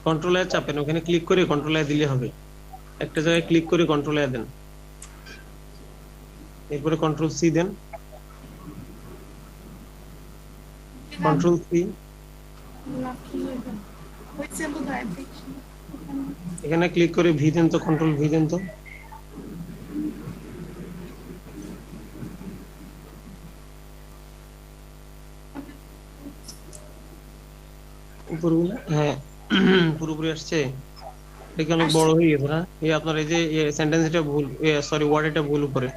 কন্ট্রোল এ চাপেন, ওখানে ক্লিক করে কন্ট্রোল এ দিলে হবে। একটা জায়গায় ক্লিক করে কন্ট্রোল এ দেন, এরপরে কন্ট্রোল সি দেন, কন্ট্রোল সি। হয়েছে বোধ হয়, দেখি এখানে ক্লিক করে ভি দেন তো, কন্ট্রোল ভি দেন তো। উপরগুলো হ্যাঁ পুরোপুরি আসছে। এটা অনেক বড় হয়ে গেছে না? এই আপনার এই যে সেন্টেন্স এটা ভুল, সরি ওয়ার্ড এটা ভুল উপরে।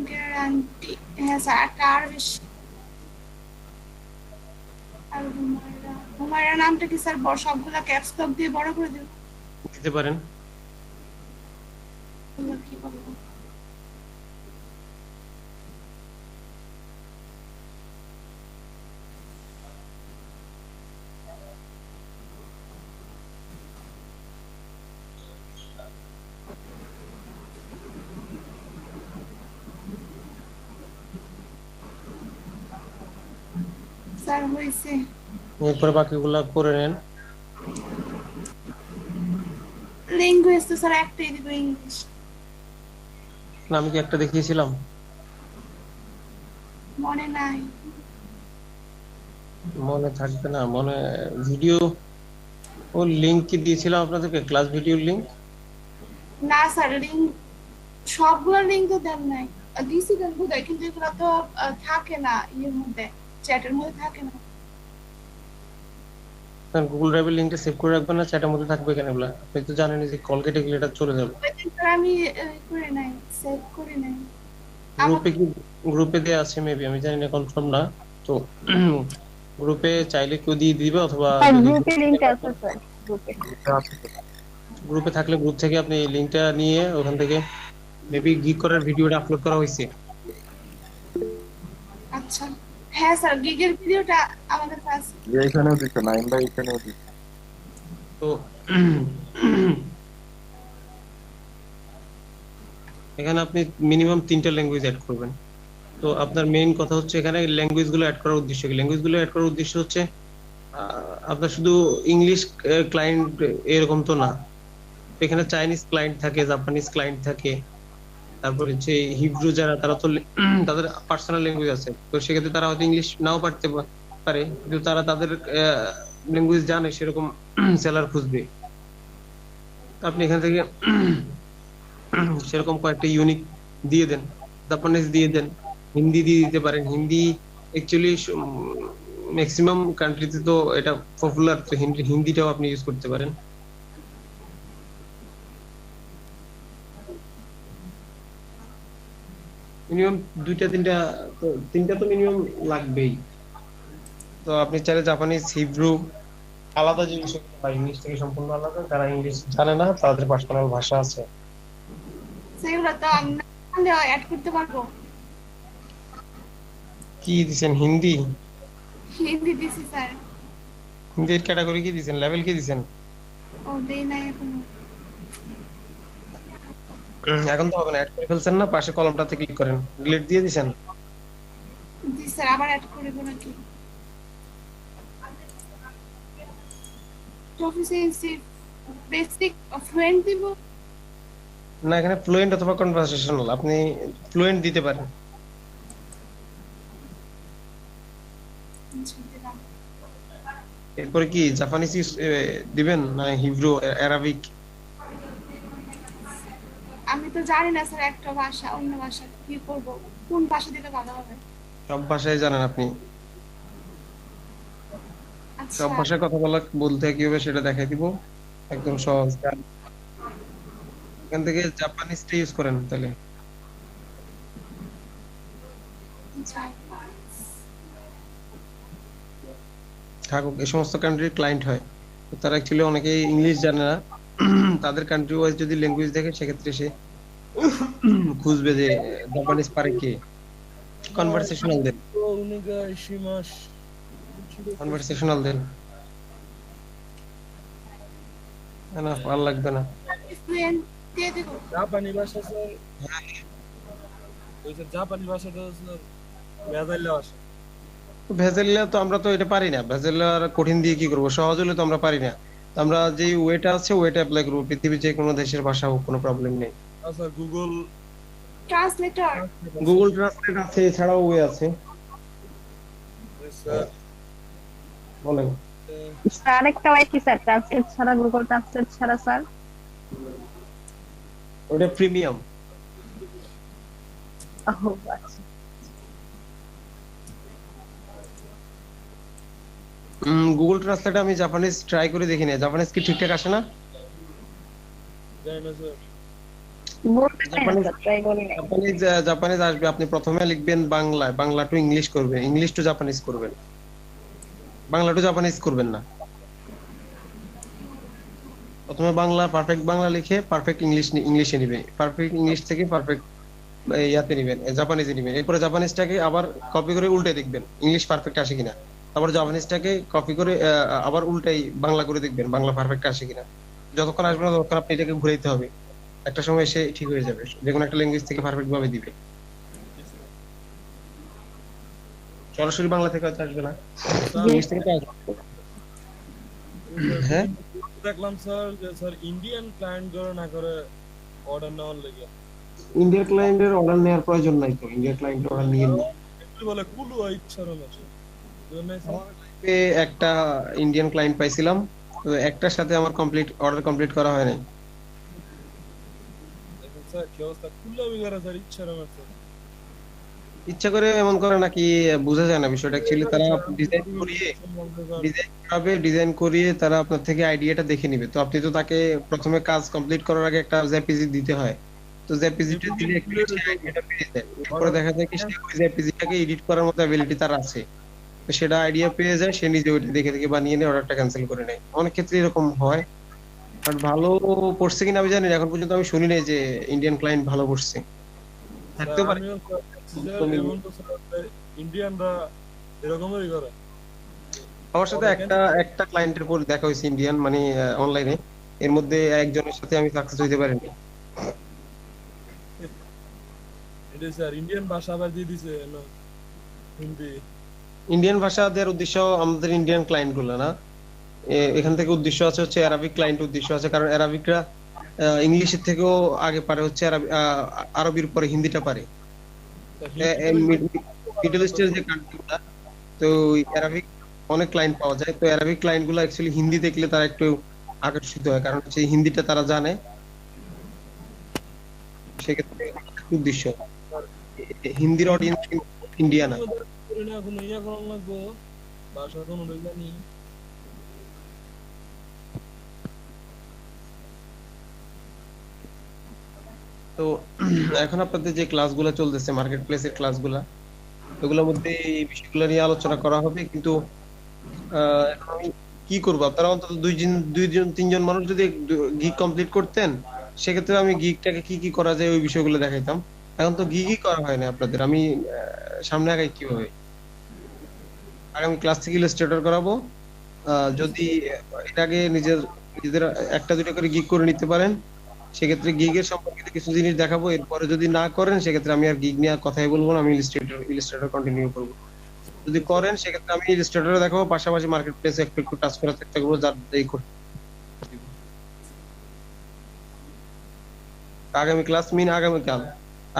গ্যারান্টি। হ্যাঁ স্যার, একটা আর বেশি। আর হুমায়রা, হুমায়রা নামটা কি স্যার সবগুলা ক্যাপস লক দিয়ে বড় করে দেব? দিতে পারেন। কি বলবো? স্যার হয়েছে। এরপরে বাকিগুলা করে নেন। ল্যাঙ্গুয়েজ তো স্যার একটাই দিব, ইংলিশ। না, আমি কি একটা দেখিয়েছিলাম? মনে নাই। মনে থাকবে না, মনে ভিডিও ও লিংক কি দিয়েছিলাম আপনাদেরকে, ক্লাস ভিডিওর লিংক? না স্যার, লিঙ্ক সবগুলো লিঙ্ক তো দেন নাই। দিছি দেন বোধ হয়, কিন্তু এগুলো তো থাকে না ইয়ের মধ্যে, চ্যাটের মধ্যে থাকে না। গুগল ড্রাইভের লিংকটা সেভ করে রাখবেন না, চ্যাটের মধ্যে থাকবে কেন এগুলা? আপনি তো জানেন যে কল কেটে গেলে এটা চলে যাবে। ওই দিন স্যার আমি করে নাই, সেভ করে নাই। গ্রুপে কি, গ্রুপে দেওয়া আছে মেবি, আমি জানি না, কনফার্ম না তো। গ্রুপে চাইলে কেউ দিয়ে দিবে, অথবা গ্রুপে লিংক আছে স্যার, গ্রুপে। গ্রুপে থাকলে গ্রুপ থেকে আপনি এই লিংকটা নিয়ে ওখান থেকে মেবি গিগ করার ভিডিওটা আপলোড করা হয়েছে। আচ্ছা হ্যাঁ স্যার, গিগের ভিডিওটা আমাদের কাছে। এখানেও দিচ্ছে, নাইম ভাই এখানেও দিচ্ছে। তো এখানে আপনি মিনিমাম 3টা ল্যাঙ্গুয়েজ অ্যাড করবেন। তো আপনার মেইন কথা হচ্ছে এখানে ল্যাঙ্গুয়েজ গুলো অ্যাড করার উদ্দেশ্য কি? ল্যাঙ্গুয়েজ গুলো অ্যাড করার উদ্দেশ্য হচ্ছে আপনার শুধু ইংলিশ ক্লায়েন্ট এরকম তো না, এখানে চাইনিজ ক্লায়েন্ট থাকে, জাপানিজ ক্লায়েন্ট থাকে, তারপরে যে হিব্রু যারা, তারা তো তাদের পার্সোনাল ল্যাঙ্গুয়েজ আছে, তো সেক্ষেত্রে তারা হয়তো ইংলিশ নাও পারে, কিন্তু তারা তাদের ল্যাঙ্গুয়েজ জানে সেরকম সেলার খুঁজবে। আপনি এখান থেকে সেরকম কয়েকটা ইউনিক দিয়ে দেন, জাপানিজ দিয়ে দেন, হিন্দি দিয়ে দিতে পারেন। হিন্দি অ্যাকচুয়ালি ম্যাক্সিমাম কান্ট্রিতে তো এটা পপুলার, তো হিন্দিটাও আপনি ইউজ করতে পারেন। মিনিমাম দুইটা তিনটা, তো তিনটা তো মিনিমাম লাগবেই। তো আপনি চাইলে জাপানিজ, হিব্রু, আলাদা জিনিস হয়, ইংলিশ থেকে সম্পূর্ণ আলাদা। যারা ইংলিশ জানে না তাদের পার্সোনাল ভাষা আছে। সেগুলো তো আমি অ্যাড করতে পারবো। কি দিছেন? হিন্দি? হিন্দি দিছি স্যার। হিন্দির ক্যাটাগরি কি দিছেন? লেভেল কি দিছেন? ও দেই নাই এখনো। এখন তো হবে না, অ্যাড করে ফেলছেন না, পাশে কলমটাতে ক্লিক করেন, ডিলিট দিয়ে দিছেন। জি স্যার, আবার অ্যাড করবো নাকি? প্রফিসিয়েন্সি বেসিক ফ্লুয়েন্ট দিব? না, এখানে ফ্লুয়েন্ট অথবা কনভারসেশনাল, আপনি ফ্লুয়েন্ট দিতে পারেন। আচ্ছা, দিলাম। এরপরে কি জাপানিজ দিবেন না হিব্রু, অ্যারাবিক? আমি তো জানি না স্যার একটা ভাষা অন্য ভাষা, কি করব? কোন ভাষা দিলে ভালো হবে? সব ভাষায় জানেন আপনি? আচ্ছা সব ভাষায় কথা বলতে কিভাবে সেটা দেখাই দিব, একদম সহজ। এখান থেকে জাপানিজটা ইউজ করেন তাহলে। থাকুক, এই সমস্ত কান্ট্রির ক্লায়েন্ট হয়, তো তারা অ্যাকচুয়ালি অনেকেই ইংলিশ জানে না। তাদের কান্ট্রি ওয়াইজ যদি ল্যাঙ্গুয়েজ দেখে, সেক্ষেত্রে সে খুঁজবে যে জাপানিজ পারে কে। কনভারসেশনাল দেন, কনভারসেশনাল দেন, না ভালো লাগবে না। ফ্লুয়েন্ট দিয়ে দেব। জাপানি ভাষা স্যার, ওই স্যার জাপানি ভাষাটা স্যার ভেজাইলে ভাষা। ভেজেলিয়া তো আমরা তো এটা পারি না, ভেজেলিয়া কঠিন দিয়ে কি করবো, সহজ হলে তো আমরা পারি না। তো আমরা যে ওয়েটা আছে ওয়েটা অ্যাপ্লাই করবো, পৃথিবীর যে কোনো দেশের ভাষা হোক, কোনো প্রবলেম নেই। Sir Google translator. Google translate আছে, এছাড়াও ওয়ে আছে। স্যার বলেন। স্যার আরেকটা ওয়ে কি স্যার, ট্রান্সলেট ছাড়া, গুগল ট্রান্সলেট ছাড়া স্যার? ওটা প্রিমিয়াম। ও আচ্ছা। গুগল ট্রান্সলেট আমি জাপানিজ ট্রাই করে দেখি না, জাপানিজ কি ঠিকঠাক আসে না? জানি না স্যার। বলতে পারেন জাপানিজ স্যার, ট্রাই করি নাই। জাপানিজ আসবে, আপনি প্রথমে লিখবেন বাংলায়, বাংলা টু ইংলিশ করবেন, ইংলিশ টু জাপানিজ করবেন, বাংলা টু জাপানিজ করবেন না। প্রথমে বাংলা পারফেক্ট বাংলা লিখে পারফেক্ট ইংলিশে নিবেন, পারফেক্ট ইংলিশ থেকে পারফেক্ট ইয়াতে নিবেন, জাপানিজে নিবেন। এরপরে জাপানিজটাকে আবার কপি করে উল্টে দেখবেন ইংলিশ পারফেক্ট আসে কিনা। তারপর জাপানিজটাকে কপি করে আবার উল্টাই বাংলা করে দেখবেন বাংলা পারফেক্ট আসে কিনা। যতক্ষণ আসবে না ততক্ষণ আপনি এটাকে ঘুরাইতে হবে, একটা সময় এসে ঠিক হয়ে যাবে, যে কোনো একটা ল্যাঙ্গুয়েজ থেকে পারফেক্ট ভাবে দিবে। সরাসরি বাংলা থেকে হয়তো আসবে না, ইংলিশ থেকে তো আসবে। হ্যাঁ, দেখলাম স্যার যে স্যার ইন্ডিয়ান ক্লায়েন্ট করে না করে অর্ডার নেওয়ার লেগে ইন্ডিয়ার ক্লায়েন্টের অর্ডার নেওয়ার প্রয়োজন নাই তো, ইন্ডিয়ার ক্লায়েন্টের অর্ডার নিয়ে নিন। একটু বলে কুলু ইচ্ছার আছে একটা ইন্ডিয়ান ক্লায়েন্ট পাইছিলাম, তো একটার সাথে আমার অর্ডার কমপ্লিট করা হয় নাই। দেখেন স্যার কি অবস্থা, কুলু বিগারা স্যার ইচ্ছার আছে। ইচ্ছা করে এমন করে নাকি বোঝা যায় না বিষয়টা। অ্যাকচুয়ালি তারা ডিজাইন করিয়ে তারা আপনার থেকে আইডিয়াটা দেখে নিবে। তো আপনি তো তাকে প্রথমে কাজ কমপ্লিট করার আগে একটা জেপিজি দিতে হয়, তো জেপিজিটা দিলে একটু আইডিয়াটা পেয়ে যায়। এরপরে দেখা যায় কি সে ওই জেপিজিটাকে এডিট করার মতো অ্যাবিলিটি তার আছে, তো সেটা আইডিয়া পেয়ে যায়, সে নিজে ওইটা দেখে দেখে বানিয়ে নিয়ে অর্ডারটা ক্যান্সেল করে নেয়। অনেক ক্ষেত্রে এরকম হয়, বাট ভালো পড়ছে কিনা আমি জানি না, এখন পর্যন্ত আমি শুনি নাই যে ইন্ডিয়ান ক্লায়েন্ট ভালো পড়ছে। থাকতেও পারে। ইন্ডিয়ানরা এরকমই করে। আমার সাথে একটা ক্লায়েন্টের পর দেখা হয়েছে ইন্ডিয়ান, মানে অনলাইনে, এর মধ্যে একজনের সাথে আমি সাকসেস হইতে পারিনি। এটা স্যার ইন্ডিয়ান ভাষা আবার দিয়ে দিছে হিন্দি। ইন্ডিয়ান ভাষা দেওয়ার উদ্দেশ্য আমাদের ইন্ডিয়ান ক্লায়েন্ট গুলো না, এখান থেকে উদ্দেশ্য আছে হচ্ছে অ্যারাবিক ক্লায়েন্ট উদ্দেশ্য আছে, কারণ অ্যারাবিকরা ইংলিশের থেকেও আগে পারে হচ্ছে আরবির পরে হিন্দিটা পারে। মিডল ইস্টের যে কান্ট্রিগুলা তো ওই অ্যারাবিক অনেক ক্লায়েন্ট পাওয়া যায়, তো অ্যারাবিক ক্লায়েন্ট গুলো অ্যাকচুয়ালি হিন্দি দেখলে তারা একটু আকর্ষিত হয়, কারণ হচ্ছে হিন্দিটা তারা জানে। সেক্ষেত্রে উদ্দেশ্য হিন্দির অডিয়েন্স কিন্তু ইন্ডিয়া না। এখন ইয়া করা লাগবো, ভাষা তো নড়ে জানি। তো এখন আপনাদের যে ক্লাসগুলো চলতেছে, মার্কেট প্লেসের ক্লাসগুলা, ওগুলোর মধ্যে এই বিষয়গুলো নিয়ে আলোচনা করা হবে, কিন্তু এখন আমি কি করবো, আপনারা অন্তত দুইজন তিনজন মানুষ যদি গিগ কমপ্লিট করতেন, সেক্ষেত্রে আমি গিগটাকে কি কি করা যায় ওই বিষয়গুলো দেখাইতাম। এখন তো গিগই করা হয় না আপনাদের, আমি সামনে আগাই কিভাবে? আগামী ক্লাস থেকে ইলাস্ট্রেটর করাবো। যদি এর আগে নিজেদের একটা দুটো করে গিগ করে নিতে পারেন, সেক্ষেত্রে গিগের সম্পর্কিত কিছু জিনিস দেখাবো। এরপরে যদি না করেন, সেক্ষেত্রে আমি আর গিগ নিয়ে কথাই বলবো না, আমি ইলাস্ট্রেটর কন্টিনিউ করবো। যদি করেন, সেক্ষেত্রে আমি ইলাস্ট্রেটরে দেখাবো, পাশাপাশি মার্কেট প্লেসে একটু একটু টাচ করার চেষ্টা করবো, যার এই করতে। আগামী ক্লাস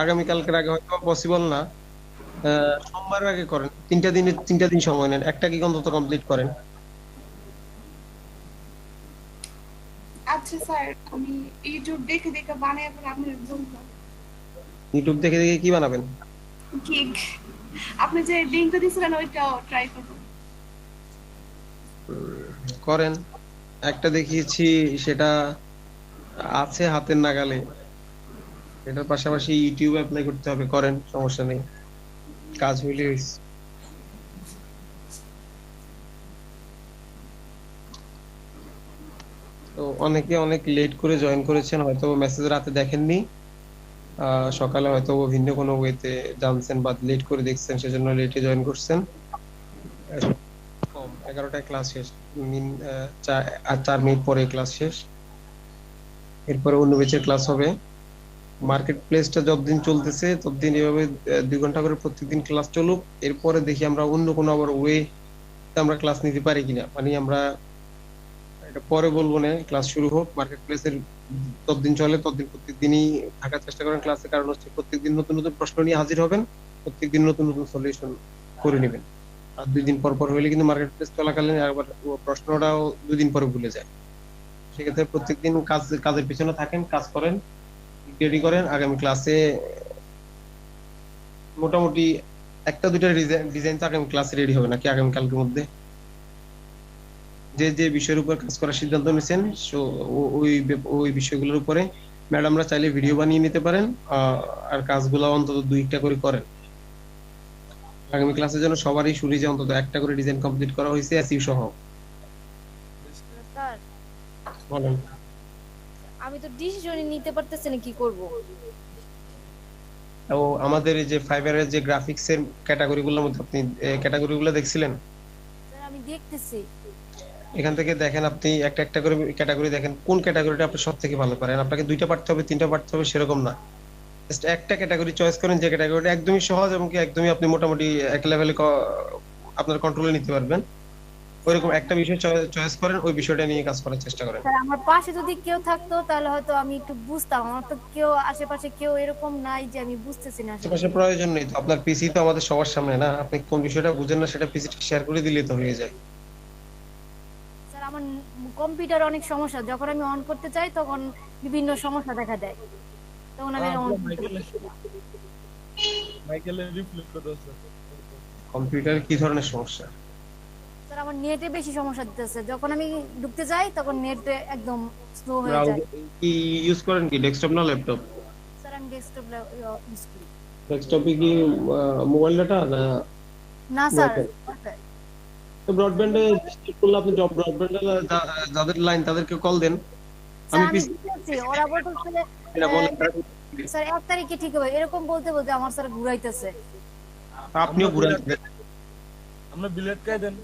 আগামীকালকের আগে হয়তো পসিবল না। সোমবারের আগে করেন, 3টা দিন সময় নেন, একটা গিগ অন্তত কমপ্লিট করেন। আচ্ছা স্যার, আমি ইউটিউব দেখে দেখে বানাই, আবার আপনার বলবো। ইউটিউব দেখে দেখে কি বানাবেন? কেক, আপনি যে লিঙ্কটা দিয়েছিলেন ওইটাও ট্রাই করবো। করেন। একটা দেখিয়েছি, সেটা আছে হাতের নাগালে, এটার পাশাপাশি ইউটিউবে অ্যাপ্লাই করতে হবে, করেন, সমস্যা নেই, কাজ হইলে হইছে। তো অনেকে অনেক লেট করে জয়েন করেছেন, হয়তো মেসেজ রাতে দেখেননি, সকালে হয়তো ভিন্ন কোনো ওয়েতে জানছেন বা লেট করে দেখছেন, সেজন্য লেটে জয়েন করছেন। কম 11টায় ক্লাস শেষ, আর 4 মিনিট পরে ক্লাস শেষ। এরপরে অন্য ব্যাচের ক্লাস হবে। মার্কেট প্লেসটা যতদিন চলতেছে ততদিন এভাবে 2 ঘন্টা করে প্রত্যেকদিন ক্লাস চলুক। এরপরে দেখি আমরা অন্য কোনো আবার ওয়ে আমরা ক্লাস নিতে পারি কিনা, মানে আমরা এটা পরে বলবো না, ক্লাস শুরু হোক। মার্কেট প্লেসের ততদিন চলে, ততদিন প্রত্যেকদিনই থাকার চেষ্টা করেন ক্লাসে, কারণ হচ্ছে প্রত্যেকদিন নতুন নতুন প্রশ্ন নিয়ে হাজির হবেন, প্রত্যেকদিন নতুন নতুন সলিউশন করে নেবেন। আর 2 দিন পর পর হইলে কিন্তু মার্কেট প্লেস চলাকালীন একবার প্রশ্নটাও 2 দিন পরে ভুলে যায়। সেক্ষেত্রে প্রত্যেকদিন কাজের পিছনে থাকেন, কাজ করেন, রেডি করেন। আগামী ক্লাসে মোটামুটি একটা দুইটা ডিজাইন তো আগামী ক্লাসে রেডি হবে নাকি আগামীকালকের মধ্যে? যে যে বিষয়ের উপর কাজ করার সিদ্ধান্ত নিয়েছেন, ওই বিষয়গুলোর উপরে ম্যাডামরা চাইলে ভিডিও বানিয়ে নিতে পারেন, আর কাজগুলো অন্তত 2টা করে করেন। আগামী ক্লাসের জন্য সবারই শুরু যে অন্তত একটা করে ডিজাইন কমপ্লিট করা হয়েছে, এসইউ সহ। স্যার, বলেন। আমি তো ডিসিশনই নিতে পারতেছি না কি করব। তো আমাদের এই যে ফাইবারের যে গ্রাফিক্স এর ক্যাটাগরিগুলোর মধ্যে আপনি ক্যাটাগরিগুলো দেখছিলেন? স্যার আমি দেখতেছি। এখান থেকে দেখেন, আপনি একটা একটা করে ক্যাটাগরি দেখেন, কোন ক্যাটাগরিটা আপনি সব থেকে ভালো পারেন। আপনাকে 2টা পারতে হবে, 3টা পারতে হবে সেরকম না, জাস্ট একটা ক্যাটাগরি চয়েস করেন, যে ক্যাটাগরিটা একদমই সহজ এবং কি একদমই আপনি মোটামুটি এক লেভেলে আপনার কন্ট্রোলে নিতে পারবেন, ওইরকম একটা বিষয় চয়েস করেন, ওই বিষয়টা নিয়ে কাজ করার চেষ্টা করেন। স্যার আমার পাশে যদি কেউ থাকতো তাহলে হয়তো আমি একটু বুঝতাম। আমার তো কেউ আশেপাশে কেউ এরকম নাই যে আমি বুঝতেছি না আসলে। আশেপাশে প্রয়োজন নেই তো, আপনার পিসি তো আমাদের সবার সামনে না, আপনি কোন বিষয়টা বুঝেন না সেটা পিসি শেয়ার করে দিলে তো হয়ে যায়। স্যার আমার কম্পিউটার অনেক সমস্যা, যখন আমি অন করতে চাই তখন বিভিন্ন সমস্যা দেখা দেয়, তখন আমি অন করতে পারি না। মাইকেলের রিপ্লে করে দাও স্যার। কম্পিউটার কি ধরনের সমস্যা? স্যার আমার নেটে বেশি সমস্যা দিতেছে, যখন আমি ঢুকতে যাই তখন নেট একদম স্লো হয়ে যায়। কি ইউজ করেন, কি ডেস্কটপ না ল্যাপটপ? স্যার আমি ডেস্কটপ ইউজ করি। ডেস্কটপে কি মোবাইল ডাটা না? না স্যার, তো ব্রডব্যান্ডে করলে আপনি ব্রডব্যান্ডে যাদের লাইন তাদেরকে কল দেন। আমি স্যার আমি পিসি বুঝতেছি, ওরা বলতেছে এটা বলেন, স্যার 1 তারিখে ঠিক হবে, এরকম বলতে বলতে আমার স্যার ঘুরাইতেছে। আপনিও ঘুরান, আমরা বিলেট কাই দেন।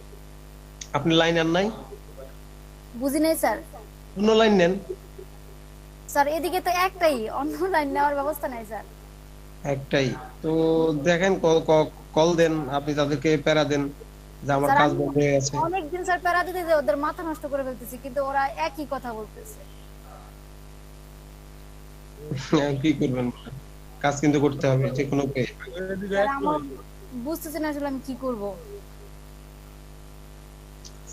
আপনি লাইন আন নাই, বুঝি নাই স্যার। অন্য লাইন নেন। স্যার এদিকে তো একটাই, অন্য লাইন নেওয়ার ব্যবস্থা নাই স্যার। একটাই তো দেখেন, কল দেন, আপনি তাদেরকে প্যারা দেন যে আমার স্যার কাজ আমি বন্ধ হয়ে গেছে। অনেকদিন স্যার প্যারা দিতে যে ওদের মাথা নষ্ট করে ফেলতেছি, কিন্তু ওরা একই কথা বলতেছে। কি করবেন, কাজ কিন্তু করতে হবে যে কোনো উপায়ে। স্যার আমার বুঝতেছি না আসলে আমি কি করব।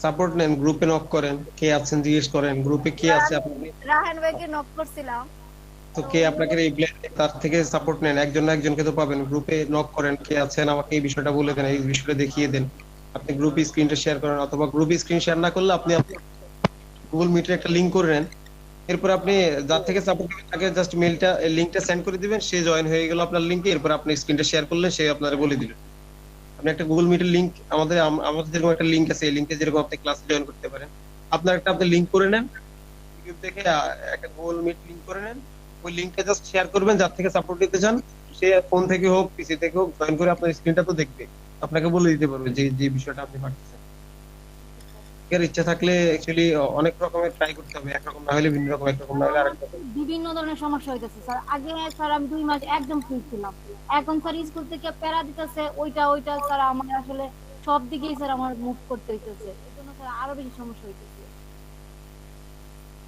সাপোর্ট নেন, গ্রুপে নক করেন, কে আছেন জিজ্ঞেস করেন, গ্রুপে কে আছে আপনি, রাহান ভাইকে নক করছিলাম, তো তো কে উনি আপনাকে রিপ্লাই তার থেকে সাপোর্ট নেন, একজন না একজনকে তো পাবেন। গ্রুপে নক করেন, কে আছেন আমাকে এই বিষয়টা বলে দেন, এই বিষয়টা দেখিয়ে দেন। আপনি গ্রুপে স্ক্রিনটা শেয়ার করেন, অথবা গ্রুপে স্ক্রিন শেয়ার না করলে আপনি গুগল মিটের একটা লিংক করে নেন। এরপর আপনি যার থেকে সাপোর্ট নেবেন তাকে জাস্ট মেলটা লিংকটা সেন্ড করে দিবেন, সে জয়েন হয়ে গেল আপনার লিংকে। এরপর আপনি স্ক্রিনটা শেয়ার করলেন, সে আপনারা বলে দিল। আপনি একটা গুগল মিটের লিংক, আমাদের যেরকম একটা লিংক আছে, এই লিংকে যেরকম আপনি ক্লাসে জয়েন করতে পারেন, আপনার একটা আপনি লিংক করে নেন ইউটিউব থেকে, একটা গুগল মিট লিংক করে নেন। ওই লিংকটা জাস্ট শেয়ার করবেন, যার থেকে সাপোর্ট নিতে চান সে ফোন থেকে হোক পিসি থেকে হোক জয়েন করে আপনার স্ক্রিনটা তো দেখবে, আপনাকে বলে দিতে পারবে যে যে বিষয়টা আপনি পারতেছেন। এর ইচ্ছা থাকলে অ্যাকচুয়ালি অনেক রকমের ট্রাই করতে হবে, একরকম না হলে ভিন্ন রকম, একরকম না হলে আরেক রকম। বিভিন্ন ধরনের সমস্যা হইতেছে স্যার। আগে স্যার আমি 2 মাস একদম ফ্রি ছিলাম, এখন স্যার স্কুল থেকে প্যারা দিতেছে, ওইটা স্যার আমার আসলে সব দিকেই স্যার আমার মুভ করতে হইতেছে, এই জন্য স্যার আরো বেশি সমস্যা হইতেছে।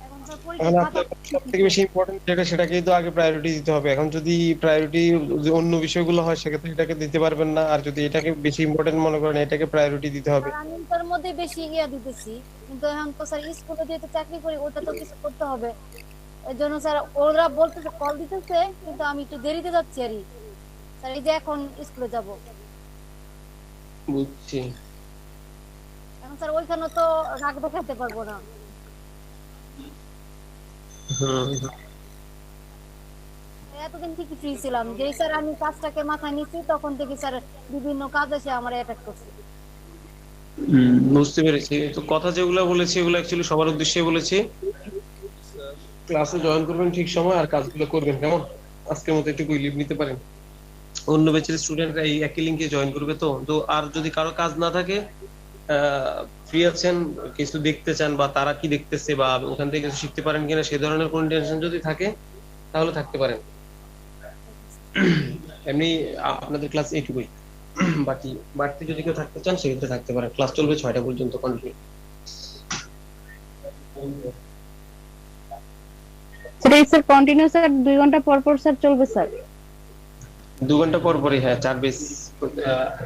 এখন স্যার পরীক্ষা তাহলে খাতা আপনার সব থেকে বেশি ইম্পর্টেন্ট যেটা সেটাকেই তো আগে প্রায়োরিটি দিতে হবে। এখন যদি প্রায়োরিটি অন্য বিষয়গুলো হয় সেক্ষেত্রে এটাকে দিতে পারবেন না, আর যদি এটাকে বেশি ইম্পর্টেন্ট মনে করেন এটাকে প্রায়োরিটি দিতে হবে। স্যার আমি তার মধ্যে বেশি ইয়া দিতেছি, কিন্তু এখন তো স্যার স্কুলে যেহেতু চাকরি করি ওটা তো কিছু করতে হবে। এর জন্য স্যার ওরা বলতেছে কল দিতেছে, কিন্তু আমি একটু দেরিতে যাচ্ছি আর স্যার। এই যে এখন স্কুলে যাব, বুঝছি। এখন স্যার ওইখানে তো রাগ দেখাতে পারবো না। হুম। এতদিন ঠিকই ফ্রি ছিলাম, যেই স্যার আমি কাজটাকে মাথায় নিচ্ছি তখন থেকে স্যার বিভিন্ন কাজ এসে আমার অ্যাটাক করছে। বুঝতে পেরেছি। তো কথা যেগুলো বলেছি এগুলো অ্যাকচুয়ালি সবার উদ্দেশ্যে বলেছি। স্যার ক্লাসে জয়েন করবেন ঠিক সময় আর কাজগুলো করবেন, কেমন? আজকের মতো একটু লিভ নিতে পারেন। অন্য ব্যাচের স্টুডেন্টরা এই একই লিঙ্কে জয়েন করবে। তো তো আর যদি কারো কাজ না থাকে, ফ্রি আছেন, কিছু দেখতে চান বা তারা কি দেখতেছে বা ওখান থেকে কিছু শিখতে পারেন কিনা সে ধরনের কোন টেনশন যদি থাকে তাহলে থাকতে পারেন। এমনি আপনাদের ক্লাস এইটুকুই, বাকি বাড়তি যদি কেউ থাকতে চান সেক্ষেত্রে থাকতে পারেন। ক্লাস চলবে 6টা পর্যন্ত কন্টিনিউ। সেটা স্যার কন্টিনিউ স্যার 2 ঘন্টা পর পর স্যার চলবে স্যার? 2 ঘন্টা পর পরই, হ্যাঁ 4 বেস।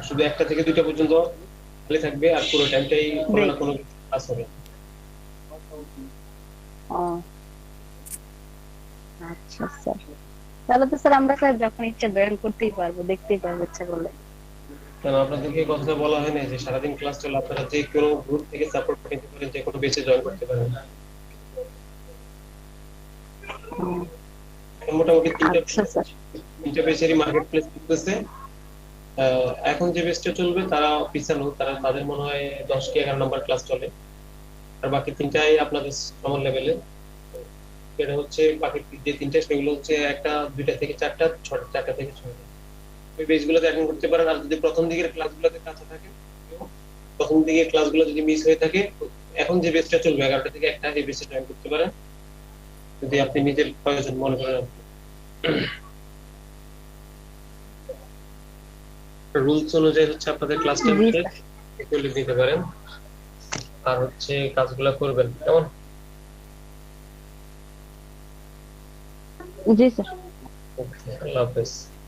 শুধু 1টা থেকে 2টা পর্যন্ত খালি থাকবে, আর পুরো টাইমটাই কোনো না কোনো ক্লাস হবে। ও আচ্ছা স্যার, তাহলে তো স্যার আমরা স্যার যখন ইচ্ছা জয়েন করতেই পারবো, দেখতেই পারবো ইচ্ছা করলে। কারণ আপনাদেরকে কথা বলা হয় না যে সারাদিন ক্লাস চলে, আপনারা যে কোনো গ্রুপ থেকে সাপোর্ট নিতে পারেন, যে কোনো বেচে জয়েন করতে পারেন। এখন মোটামুটি আচ্ছা স্যার। 3টা বেচেরই মার্কেট প্লেস করতেছে। এখন যে বেচটা চলবে তারা পিছানো, তাদের মনে হয় 10 কি 11 নম্বর ক্লাস চলে, আর বাকি 3টাই আপনাদের সমান লেভেলে। এটা হচ্ছে বাকি যে 3টা সেগুলো হচ্ছে 1টা 2টা থেকে 4টা, 4টা থেকে 6টা। ওই বেচগুলোতে অ্যাটেন্ড করতে পারেন। আর যদি প্রথম দিকের ক্লাসগুলোতে কাছে থাকে, প্রথম দিকের ক্লাসগুলো যদি মিস হয়ে থাকে, এখন যে বেচটা চলবে 11টা থেকে 1টা, এই বেচে জয়েন করতে পারেন যদি আপনি নিজের প্রয়োজন মনে করেন। রুলস অনুযায়ী হচ্ছে আপনাদের ক্লাস টাইম লিভ দিতে পারেন, আর হচ্ছে কাজগুলো করবেন, কেমন? জি স্যার। আল্লাহ হাফেজ।